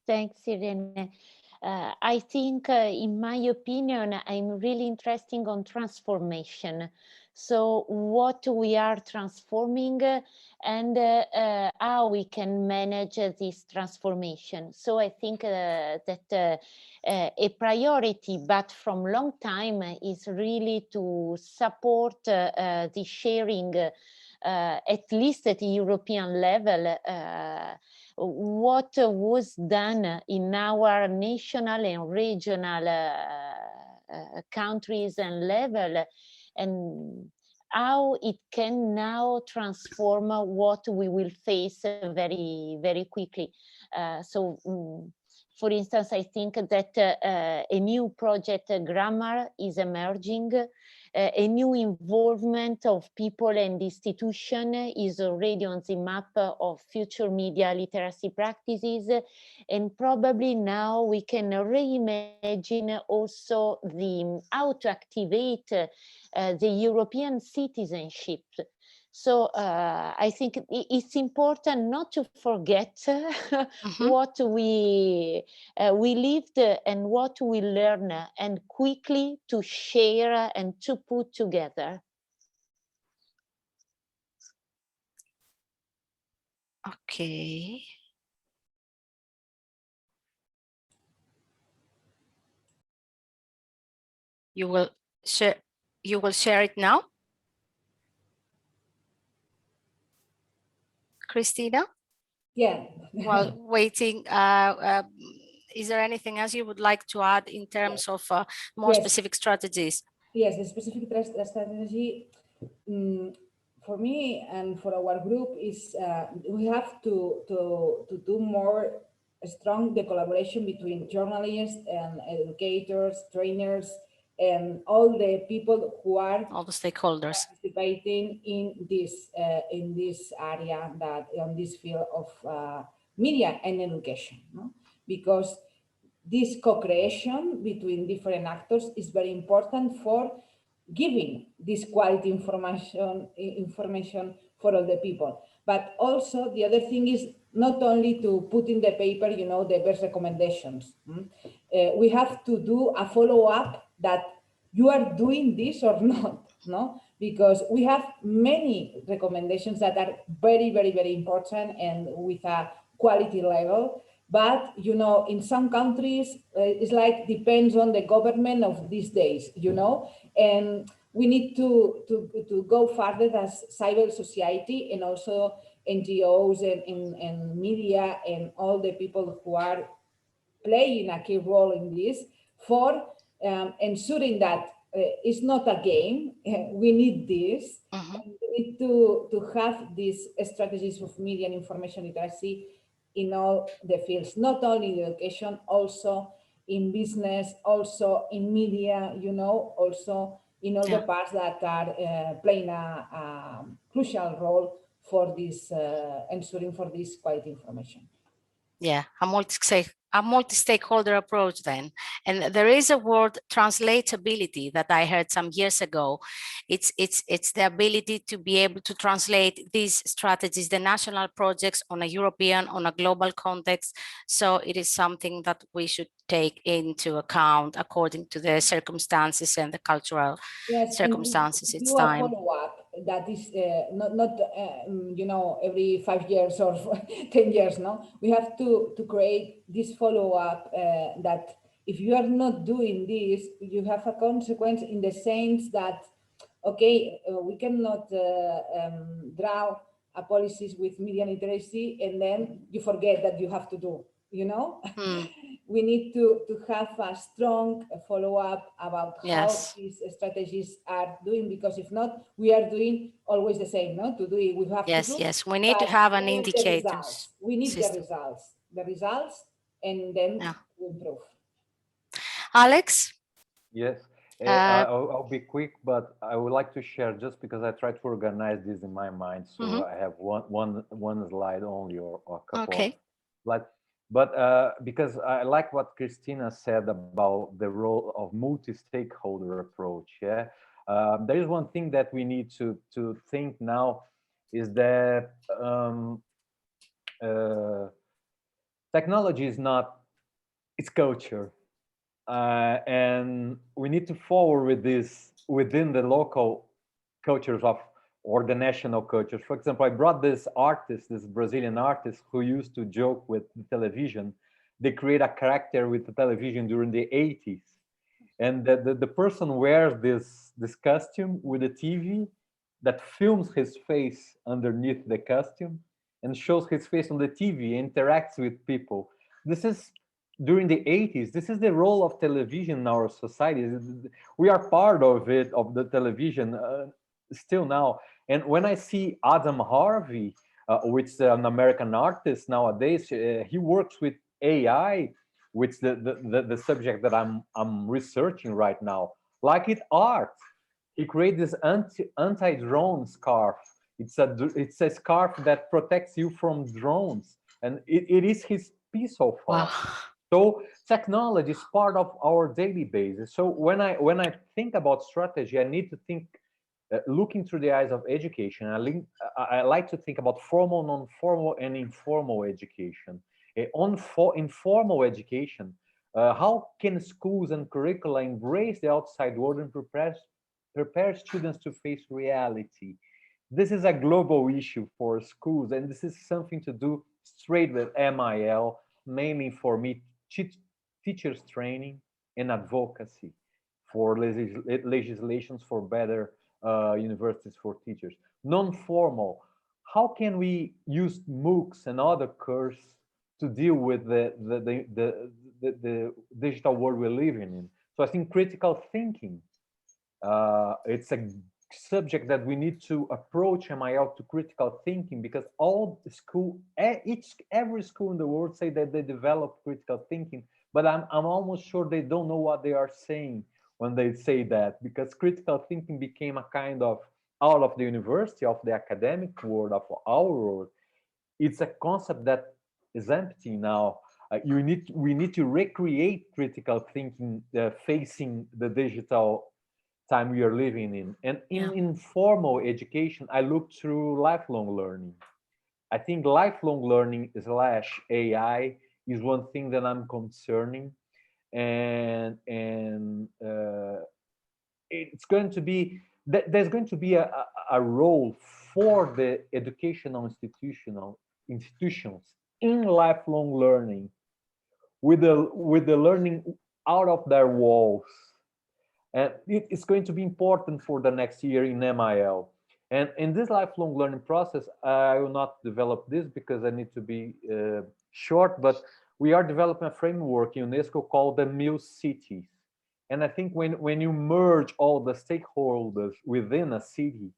Thanks, Irene. I think, in my opinion, I'm really interested on transformation. So what we are transforming and how we can manage this transformation. So I think that a priority, but from long time, is really to support the sharing, at least at the European level, what was done in our national and regional countries and level, and how it can now transform what we will face very, very quickly. For instance, I think that a new project grammar is emerging. A new involvement of people and institution is already on the map of future media literacy practices. And probably now we can reimagine also how to activate the European citizenship. So I think it's important not to forget what we lived and what we learned, and quickly to share and to put together. Okay. You will share it now, Cristina? Yeah. While waiting, is there anything else you would like to add in terms of more specific strategies? Yes, the specific strategy for me and for our group is we have to do more strong the collaboration between journalists and educators, trainers, and all the people who are all the stakeholders participating in this area, that on this field of media and education, no? Because this co-creation between different actors is very important for giving this quality information for all the people. But also the other thing is not only to put in the paper, you know, the best recommendations. We have to do a follow-up that you are doing this or not, no? Because we have many recommendations that are very, very, very important and with a quality level. But, you know, in some countries, it's like depends on the government of these days, you know, and we need to go further as civil society and also NGOs and media and all the people who are playing a key role in this for ensuring that it's not a game. We need this. We need to have these strategies of media and information literacy in all the fields, not only in education, also in business, also in media, you know, also in all the parts that are playing a crucial role for this, ensuring for this quality information. Yeah, a multi-stakeholder approach then. And there is a word, translatability, that I heard some years ago. It's the ability to be able to translate these strategies, the national projects, on a European, on a global context. So it is something that we should take into account according to the circumstances and the cultural circumstances. It's time. Follow-up that is not you know, every 5 years or 10 years. No, we have to create this follow-up that if you are not doing this, you have a consequence, in the sense that, okay, we cannot draw a policies with media literacy and then you forget that you have to do, you know. We need to have a strong follow-up about how these strategies are doing, because if not, we are doing always the same, no? To do it, we have to do. Yes, we need to have an indicator. We need the results, and then we improve. Alex? Yes, I'll be quick, but I would like to share, just because I tried to organize this in my mind. So I have one slide only, or a couple of slides. But because I like what Cristina said about the role of multi-stakeholder approach. Yeah, there is one thing that we need to think now, is that technology is not, it's culture, and we need to forward with this within the local cultures or the national cultures. For example, I brought this artist, this Brazilian artist, who used to joke with the television. They create a character with the television during the 80s. And the person wears this costume with a TV that films his face underneath the costume and shows his face on the TV, interacts with people. This is during the 80s. This is the role of television in our society. We are part of it, of the television, still now. And when I see Adam Harvey, which is an American artist nowadays, he works with AI, which the subject that I'm researching right now, like it art. He created this anti-drone scarf. It's a scarf that protects you from drones, and it is his piece of art. Wow. So technology is part of our daily basis. So when I think about strategy, I need to think, looking through the eyes of education. I like to think about formal, non-formal, and informal education. Informal education, how can schools and curricula embrace the outside world and prepare students to face reality? This is a global issue for schools, and this is something to do straight with MIL, mainly for me, teachers training and advocacy for legislations for better universities for teachers. Non-formal, how can we use MOOCs and other courses to deal with the digital world we're living in? So I think critical thinking, it's a subject that we need to approach MIL to critical thinking, because all school, every school in the world say that they develop critical thinking, but I'm almost sure they don't know what they are saying when they say that, because critical thinking became a kind of out of the university, of the academic world, of our world. It's a concept that is empty now. We need to recreate critical thinking facing the digital time we are living in. And in informal education, I look through lifelong learning. I think lifelong learning / AI is one thing that I'm concerning. And it's going to be, there's going to be a role for the educational institutions in lifelong learning, with the learning out of their walls. And it's going to be important for the next year in MIL. And in this lifelong learning process, I will not develop this because I need to be short, but we are developing a framework in UNESCO called the Mil Cities. And I think when you merge all the stakeholders within a city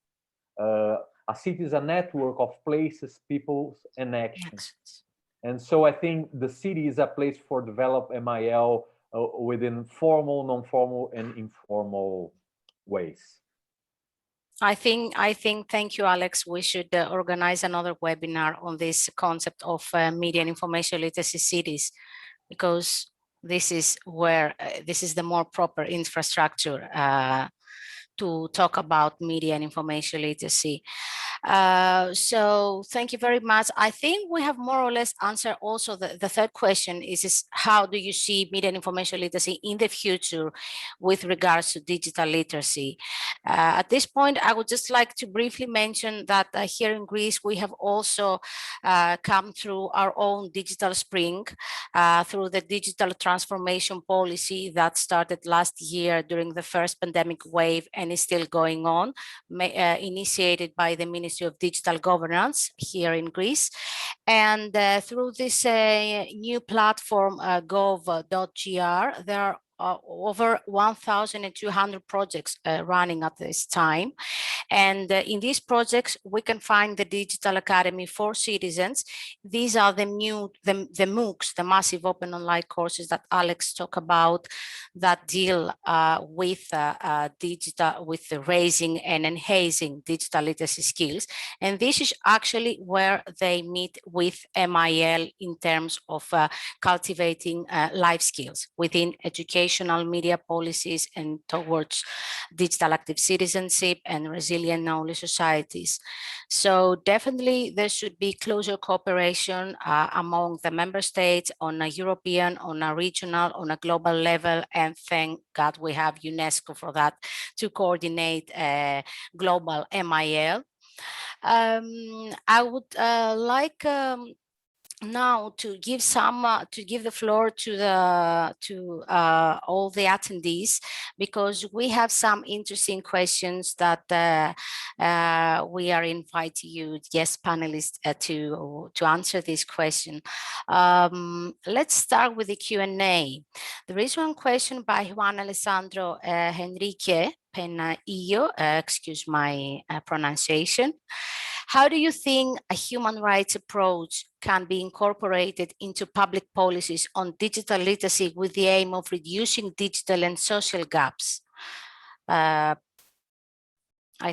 is a network of places, peoples, and actions. And so I think the city is a place for develop MIL within formal, non-formal, and informal ways. I think, thank you, Alex. We should organize another webinar on this concept of media and information literacy cities, because this is where this is the more proper infrastructure to talk about media and information literacy. So thank you very much. I think we have more or less answered also the third question is how do you see media and information literacy in the future with regards to digital literacy? At this point, I would just like to briefly mention that here in Greece, we have also come through our own digital spring through the digital transformation policy that started last year during the first pandemic wave and is still going on, initiated by the Ministry of Digital Governance here in Greece. And through this new platform, gov.gr, there are over 1,200 projects running at this time. And in these projects, we can find the Digital Academy for Citizens. These are the MOOCs, the massive open online courses that Alex talked about, that deal with the raising and enhancing digital literacy skills. And this is actually where they meet with MIL in terms of cultivating life skills within educational media policies and towards digital active citizenship and resilient knowledge societies. So definitely there should be closer cooperation among the member states on a European, on a regional, on a global level, and thank God we have UNESCO for that to coordinate global MIL. I would like now to give the floor to all the attendees, because we have some interesting questions that we are inviting you, guest panelists, to answer this question. Let's start with the Q&A. There is one question by Juan Alessandro Henrique Penaillo, excuse my pronunciation. How do you think a human rights approach can be incorporated into public policies on digital literacy with the aim of reducing digital and social gaps? I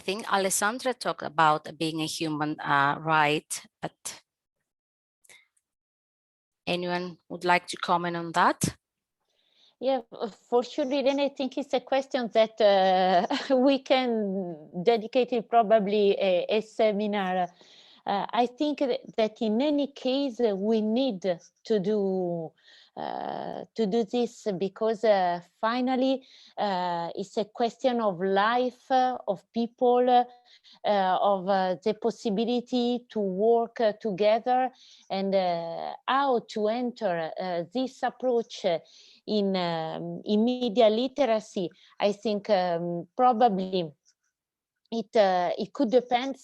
think Alessandra talked about being a human right, but anyone would like to comment on that? Yeah, for sure, Irene, I think it's a question that we can dedicate it probably a seminar. I think that in any case, we need to do this, because finally it's a question of life, of people, of the possibility to work together, and how to enter this approach in media literacy. I think probably it could depend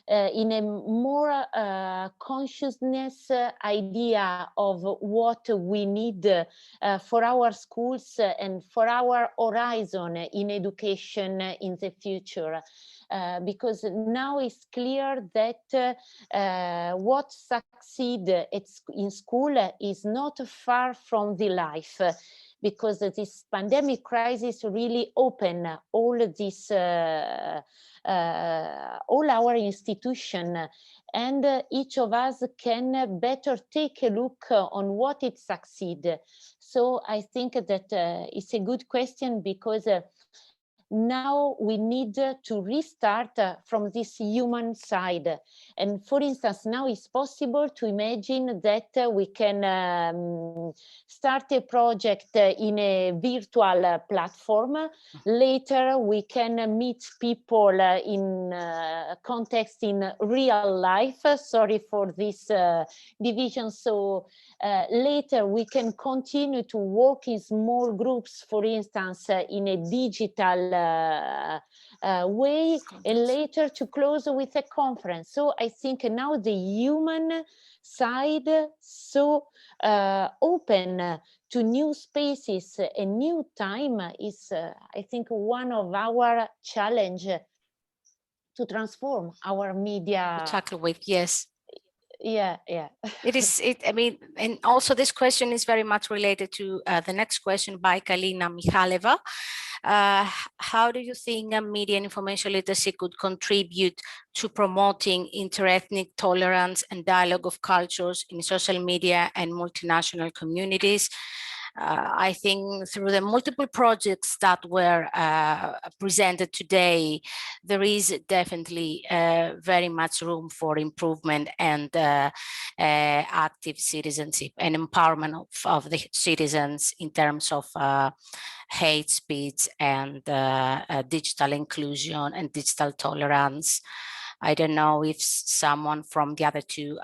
in a more consciousness idea of what we need for our schools and for our horizon in education in the future. Because now it's clear that what succeeds in school is not far from the life, because this pandemic crisis really opened all this, all our institution, and each of us can better take a look on what it succeeds. So I think that it's a good question, because now we need to restart from this human side. And for instance, now it's possible to imagine that we can start a project in a virtual platform. Later, we can meet people in context in real life. Sorry for this division. So later, we can continue to work in small groups, for instance, in a digital way, and later to close with a conference. So I think now the human side so open to new spaces and new time is, I think, one of our challenge to transform our media. To tackle with, yes. Yeah. I mean, and also this question is very much related to the next question by Kalina Mikhaleva. How do you think media and information literacy could contribute to promoting interethnic tolerance and dialogue of cultures in social media and multinational communities? I think through the multiple projects that were presented today, there is definitely very much room for improvement and active citizenship and empowerment of the citizens in terms of hate speech and digital inclusion and digital tolerance. I don't know if someone from the other two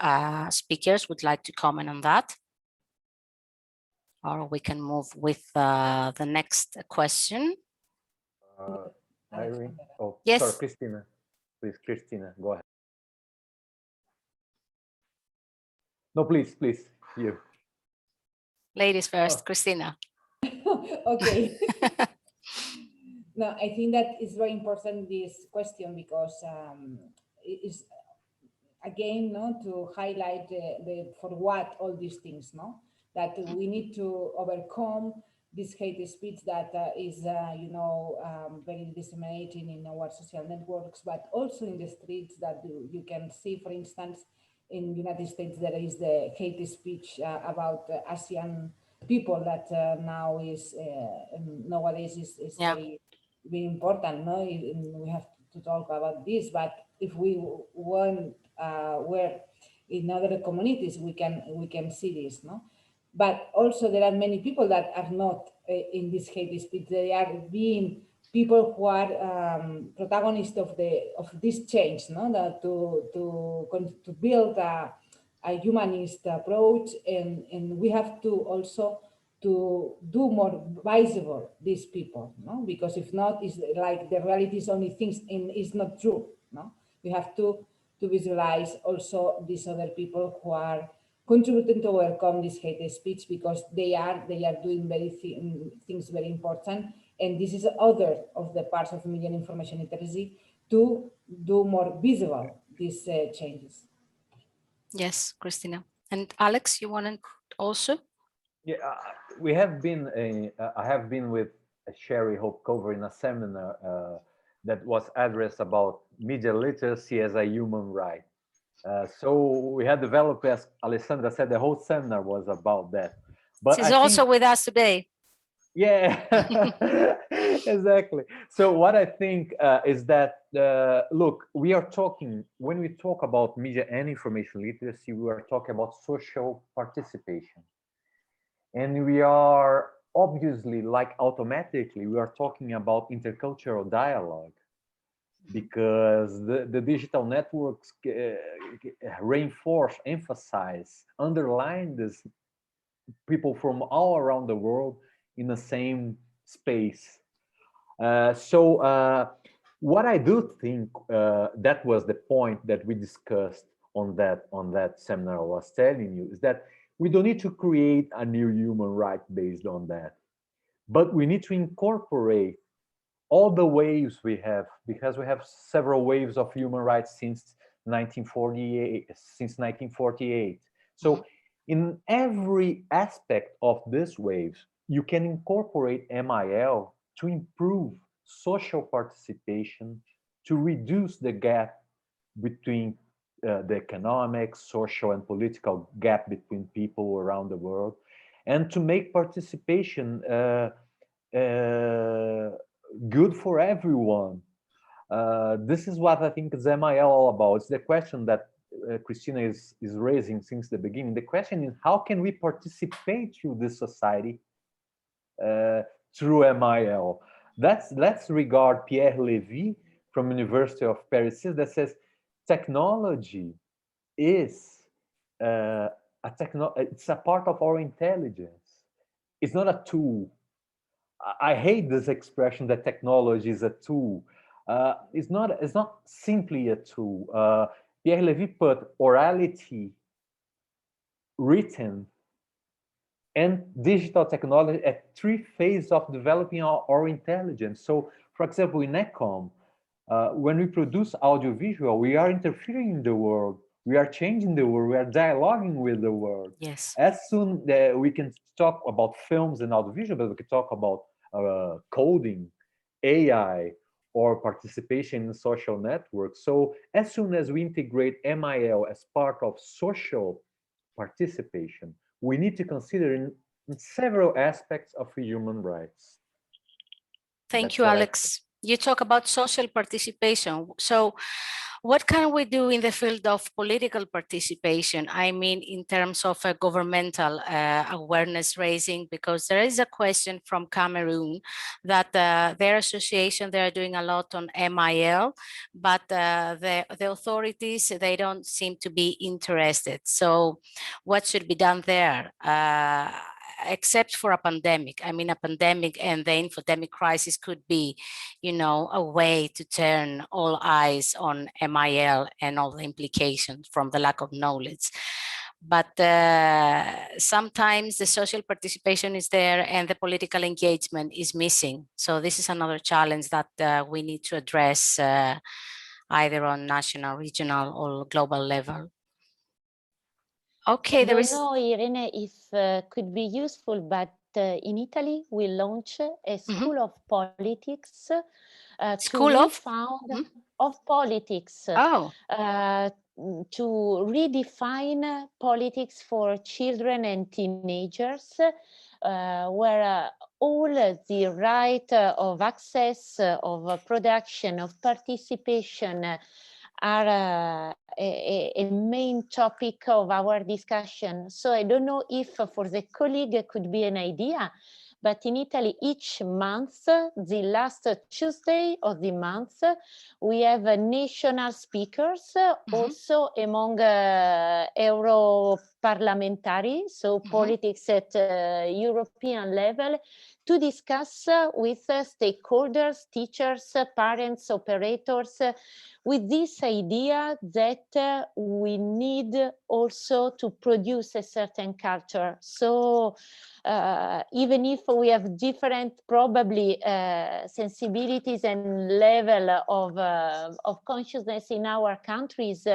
speakers would like to comment on that. Or we can move with the next question. Irene? Oh, yes. Sorry, Cristina. Please, Cristina, go ahead. No, please, you. Ladies first, Cristina. Okay. No, I think that is very important, this question, because it is, again, to highlight for what all these things, that we need to overcome this hate speech that is, very disseminating in our social networks, but also in the streets that you can see, for instance, in the United States, there is the hate speech about Asian people that now is, nowadays is very important. We have to talk about this, but if we weren't were in other communities, we can see this, But also there are many people that are not in this hate speech. They are being people who are protagonists of this change, that to build a humanist approach, and we have to also to do more visible these people, because if not, it's like the reality is only things and it's not true. We have to visualize also these other people who are contributing to overcome this hate speech, because they are doing things very important, and this is other of the parts of media and information literacy to do more visible these changes. Yes, Cristina. And Alex, you want to also? Yeah, we have been. I have been with Sherry Hope Cover in a seminar that was addressed about media literacy as a human right. So we had developed, as Alessandra said, the whole seminar was about that. But she's also with us today. Yeah, exactly. So what I think is that, look, we are talking, when we talk about media and information literacy, we are talking about social participation. And we are obviously, like automatically, we are talking about intercultural dialogue, because the digital networks reinforce, emphasize, underline this people from all around the world in the same space. So what I do think that was the point that we discussed on that seminar I was telling you, is that we don't need to create a new human right based on that, but we need to incorporate all the waves we have, because we have several waves of human rights since 1948. So in every aspect of this waves, you can incorporate MIL to improve social participation, to reduce the gap between the economic, social, and political gap between people around the world, and to make participation good for everyone. This is what I think is MIL all about. It's the question that Cristina is raising since the beginning. The question is, how can we participate through this society through MIL? Let's regard Pierre Lévy from University of Paris that says technology is it's a part of our intelligence. It's not a tool. I hate this expression that technology is a tool. It's not simply a tool. Pierre Lévy put orality, written, and digital technology at 3 phases of developing our intelligence. So, for example, in EKOME, when we produce audiovisual, we are interfering in the world. We are changing the world. We are dialoguing with the world. Yes. As soon as we can talk about films and audiovisual, but we can talk about coding, AI, or participation in social networks. So as soon as we integrate MIL as part of social participation, we need to consider in several aspects of human rights. Thank you, Alex. You talk about social participation. So what can we do in the field of political participation? I mean, in terms of governmental awareness raising, because there is a question from Cameroon that their association, they're doing a lot on MIL, but the authorities, they don't seem to be interested. So what should be done there? Except for a pandemic. I mean, a pandemic and the infodemic crisis could be, you know, a way to turn all eyes on MIL and all the implications from the lack of knowledge. But sometimes the social participation is there and the political engagement is missing. So this is another challenge that we need to address either on national, regional, or global level. Okay, there is. I don't know, Irene, if could be useful, but in Italy we launch a school of politics. School of? Of politics. Oh. To redefine politics for children and teenagers, where all the right of access, of production, of participation are a main topic of our discussion. So I don't know if for the colleague it could be an idea, but in Italy each month, the last Tuesday of the month, we have national speakers, also among Euro parliamentary, so politics at European level, to discuss with stakeholders, teachers, parents, operators, with this idea that we need also to produce a certain culture. So even if we have different probably sensibilities and level of consciousness in our countries,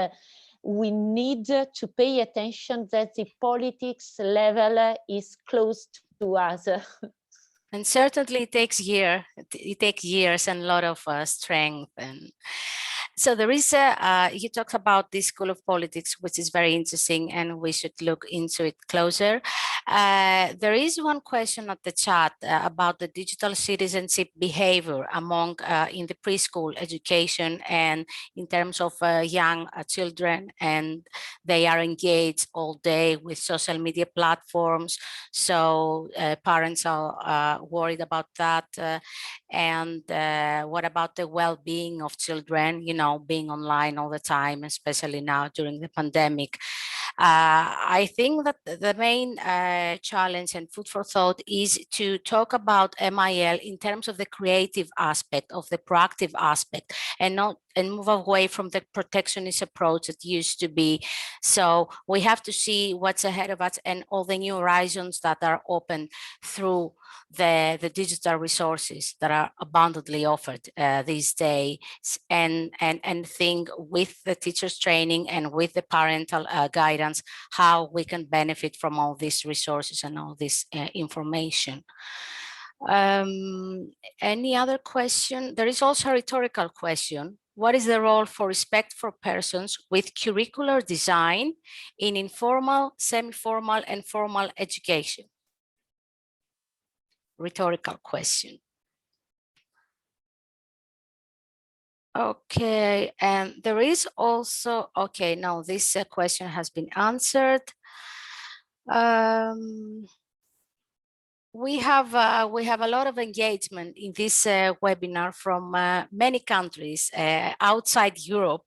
we need to pay attention that the politics level is close to us. And certainly it takes years and a lot of strength. And so there is you talked about this school of politics, which is very interesting, and we should look into it closer. There is one question at the chat about the digital citizenship behavior among in the preschool education and in terms of young children, and they are engaged all day with social media platforms. So parents are worried about that. And what about the well-being of children, you know, being online all the time, especially now during the pandemic? I think that the main challenge and food for thought is to talk about MIL in terms of the creative aspect, of the proactive aspect, and move away from the protectionist approach that used to be. So we have to see what's ahead of us and all the new horizons that are open through the digital resources that are abundantly offered these days, and think with the teachers training and with the parental guidance how we can benefit from all these resources and all this information. Any other question? There is also a rhetorical question. What is the role for respect for persons with curricular design in informal, semi-formal, and formal education? Rhetorical question. Okay, and there is also, okay, now this question has been answered. We have a lot of engagement in this webinar from many countries outside Europe.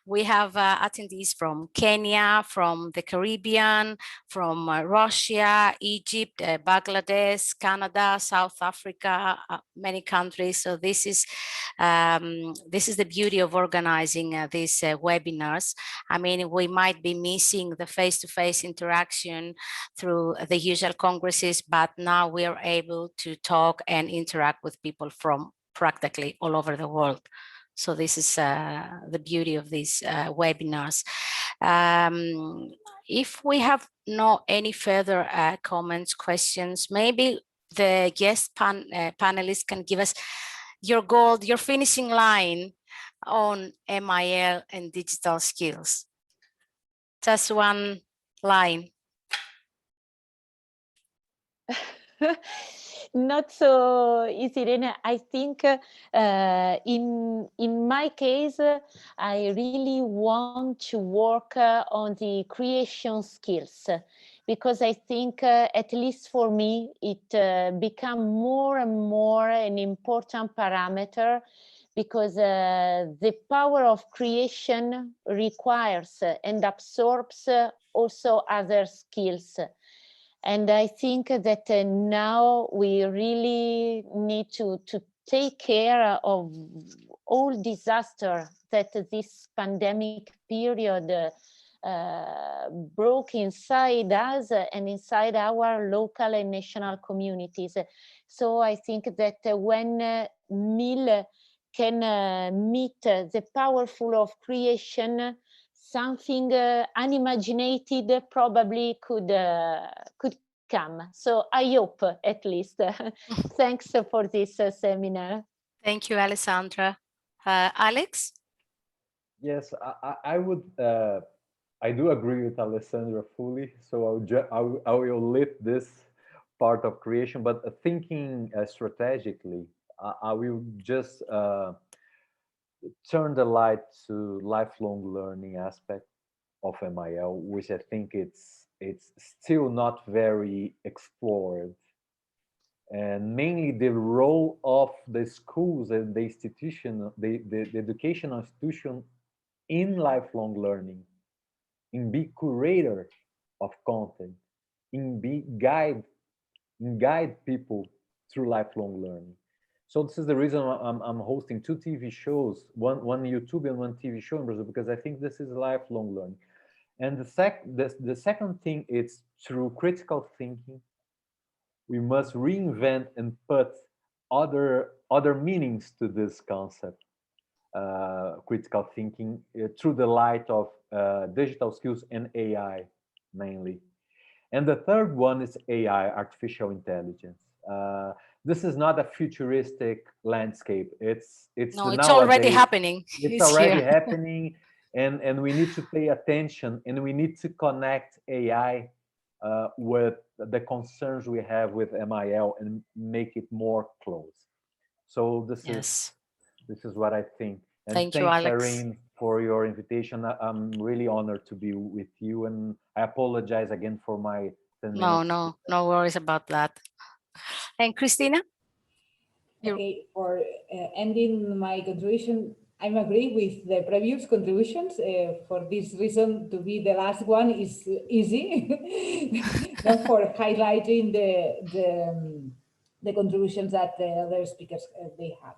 We have attendees from Kenya, from the Caribbean, from Russia, Egypt, Bangladesh, Canada, South Africa, many countries. So this is the beauty of organizing these webinars. I mean, we might be missing the face-to-face interaction through the usual congresses, but now we are able to talk and interact with people from practically all over the world. So this is the beauty of these webinars. If we have no any further comments, questions, maybe the guest panelists can give us your goal, your finishing line on MIL and digital skills. Just one line. Not so easy, Irene. I think in my case, I really want to work on the creation skills, because I think, at least for me, it become more and more an important parameter, because the power of creation requires and absorbs also other skills. And I think that now we really need to take care of all disaster that this pandemic period broke inside us and inside our local and national communities. So I think that when MIL can meet the powerful of creation, something unimaginated probably could come. So I hope, at least. Thanks for this seminar. Thank you, Alessandra. Alex? Yes, I would. I do agree with Alessandra fully. So I will lift this part of creation, but thinking strategically, I will just turn the light to lifelong learning aspect of MIL, which I think it's still not very explored, and mainly the role of the schools and the institution, the educational institution in lifelong learning, in be curator of content, in guide people through lifelong learning. So this is the reason I'm hosting 2 TV shows, one YouTube and one TV show in Brazil, because I think this is lifelong learning. And the second thing is, through critical thinking, we must reinvent and put other meanings to this concept, critical thinking, through the light of digital skills and AI mainly. And the third one is AI, artificial intelligence. This is not a futuristic landscape. It's already happening. It's already happening, and we need to pay attention, and we need to connect AI with the concerns we have with MIL and make it more close. So this is what I think. And thanks, you, Alex, Irene, for your invitation. I'm really honored to be with you, and I apologize again for my 10 minutes. No worries about that. And Cristina? Okay, for ending my contribution, I agree with the previous contributions. For this reason, to be the last one is easy, not for highlighting the contributions that the other speakers they have.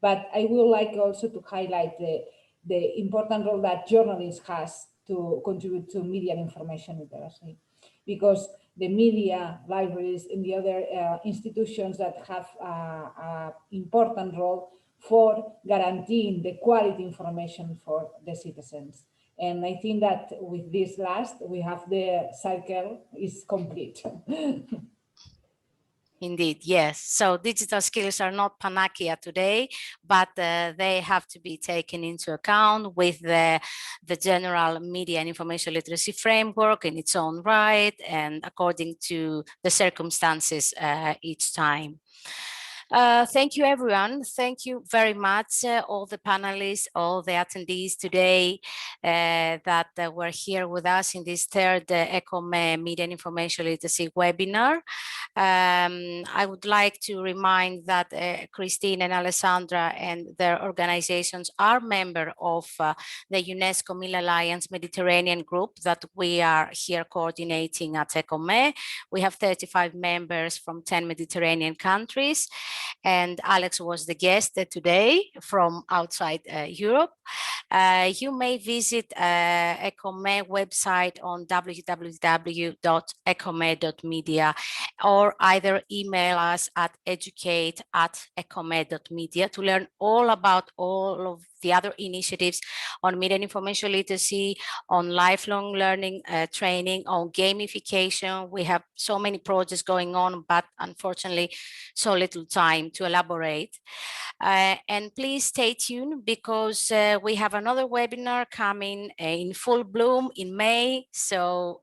But I would like also to highlight the important role that journalists has to contribute to media and information literacy, because the media, libraries, and the other institutions that have an important role for guaranteeing the quality information for the citizens. And I think that with this last, we have the cycle is complete. Indeed, yes. So digital skills are not panacea today, but they have to be taken into account with the general media and information literacy framework in its own right and according to the circumstances each time. Thank you, everyone. Thank you very much, all the panelists, all the attendees today that were here with us in this third EKOME Media and Information Literacy webinar. I would like to remind that Cristina and Alessandra and their organizations are members of the UNESCO Meal Alliance Mediterranean group that we are here coordinating at EKOME. We have 35 members from 10 Mediterranean countries, and Alex was the guest today from outside Europe. You may visit EKOME website on www.ekome.media or either email us at educate@ekome.media to learn all about all of the other initiatives on media and information literacy, on lifelong learning training, on gamification. We have so many projects going on, but unfortunately, so little time to elaborate. And please stay tuned because we have another webinar coming in full bloom in May. So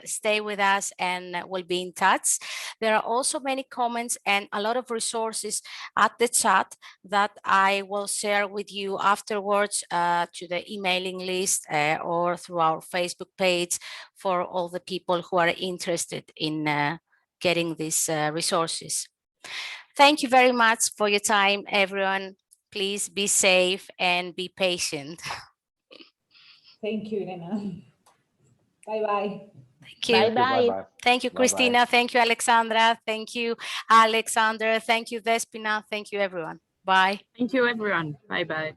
stay with us and we'll be in touch. There are also many comments and a lot of resources at the chat that I will share with you afterwards to the emailing list or through our Facebook page for all the people who are interested in getting these resources. Thank you very much for your time, everyone. Please be safe and be patient. Thank you, Irene. Bye-bye. Thank you. Bye-bye. Thank you, Cristina. Bye-bye. Thank you, Alexandra. Thank you, Alexandre. Thank you, Despina. Thank you, everyone. Bye. Thank you, everyone. Bye-bye.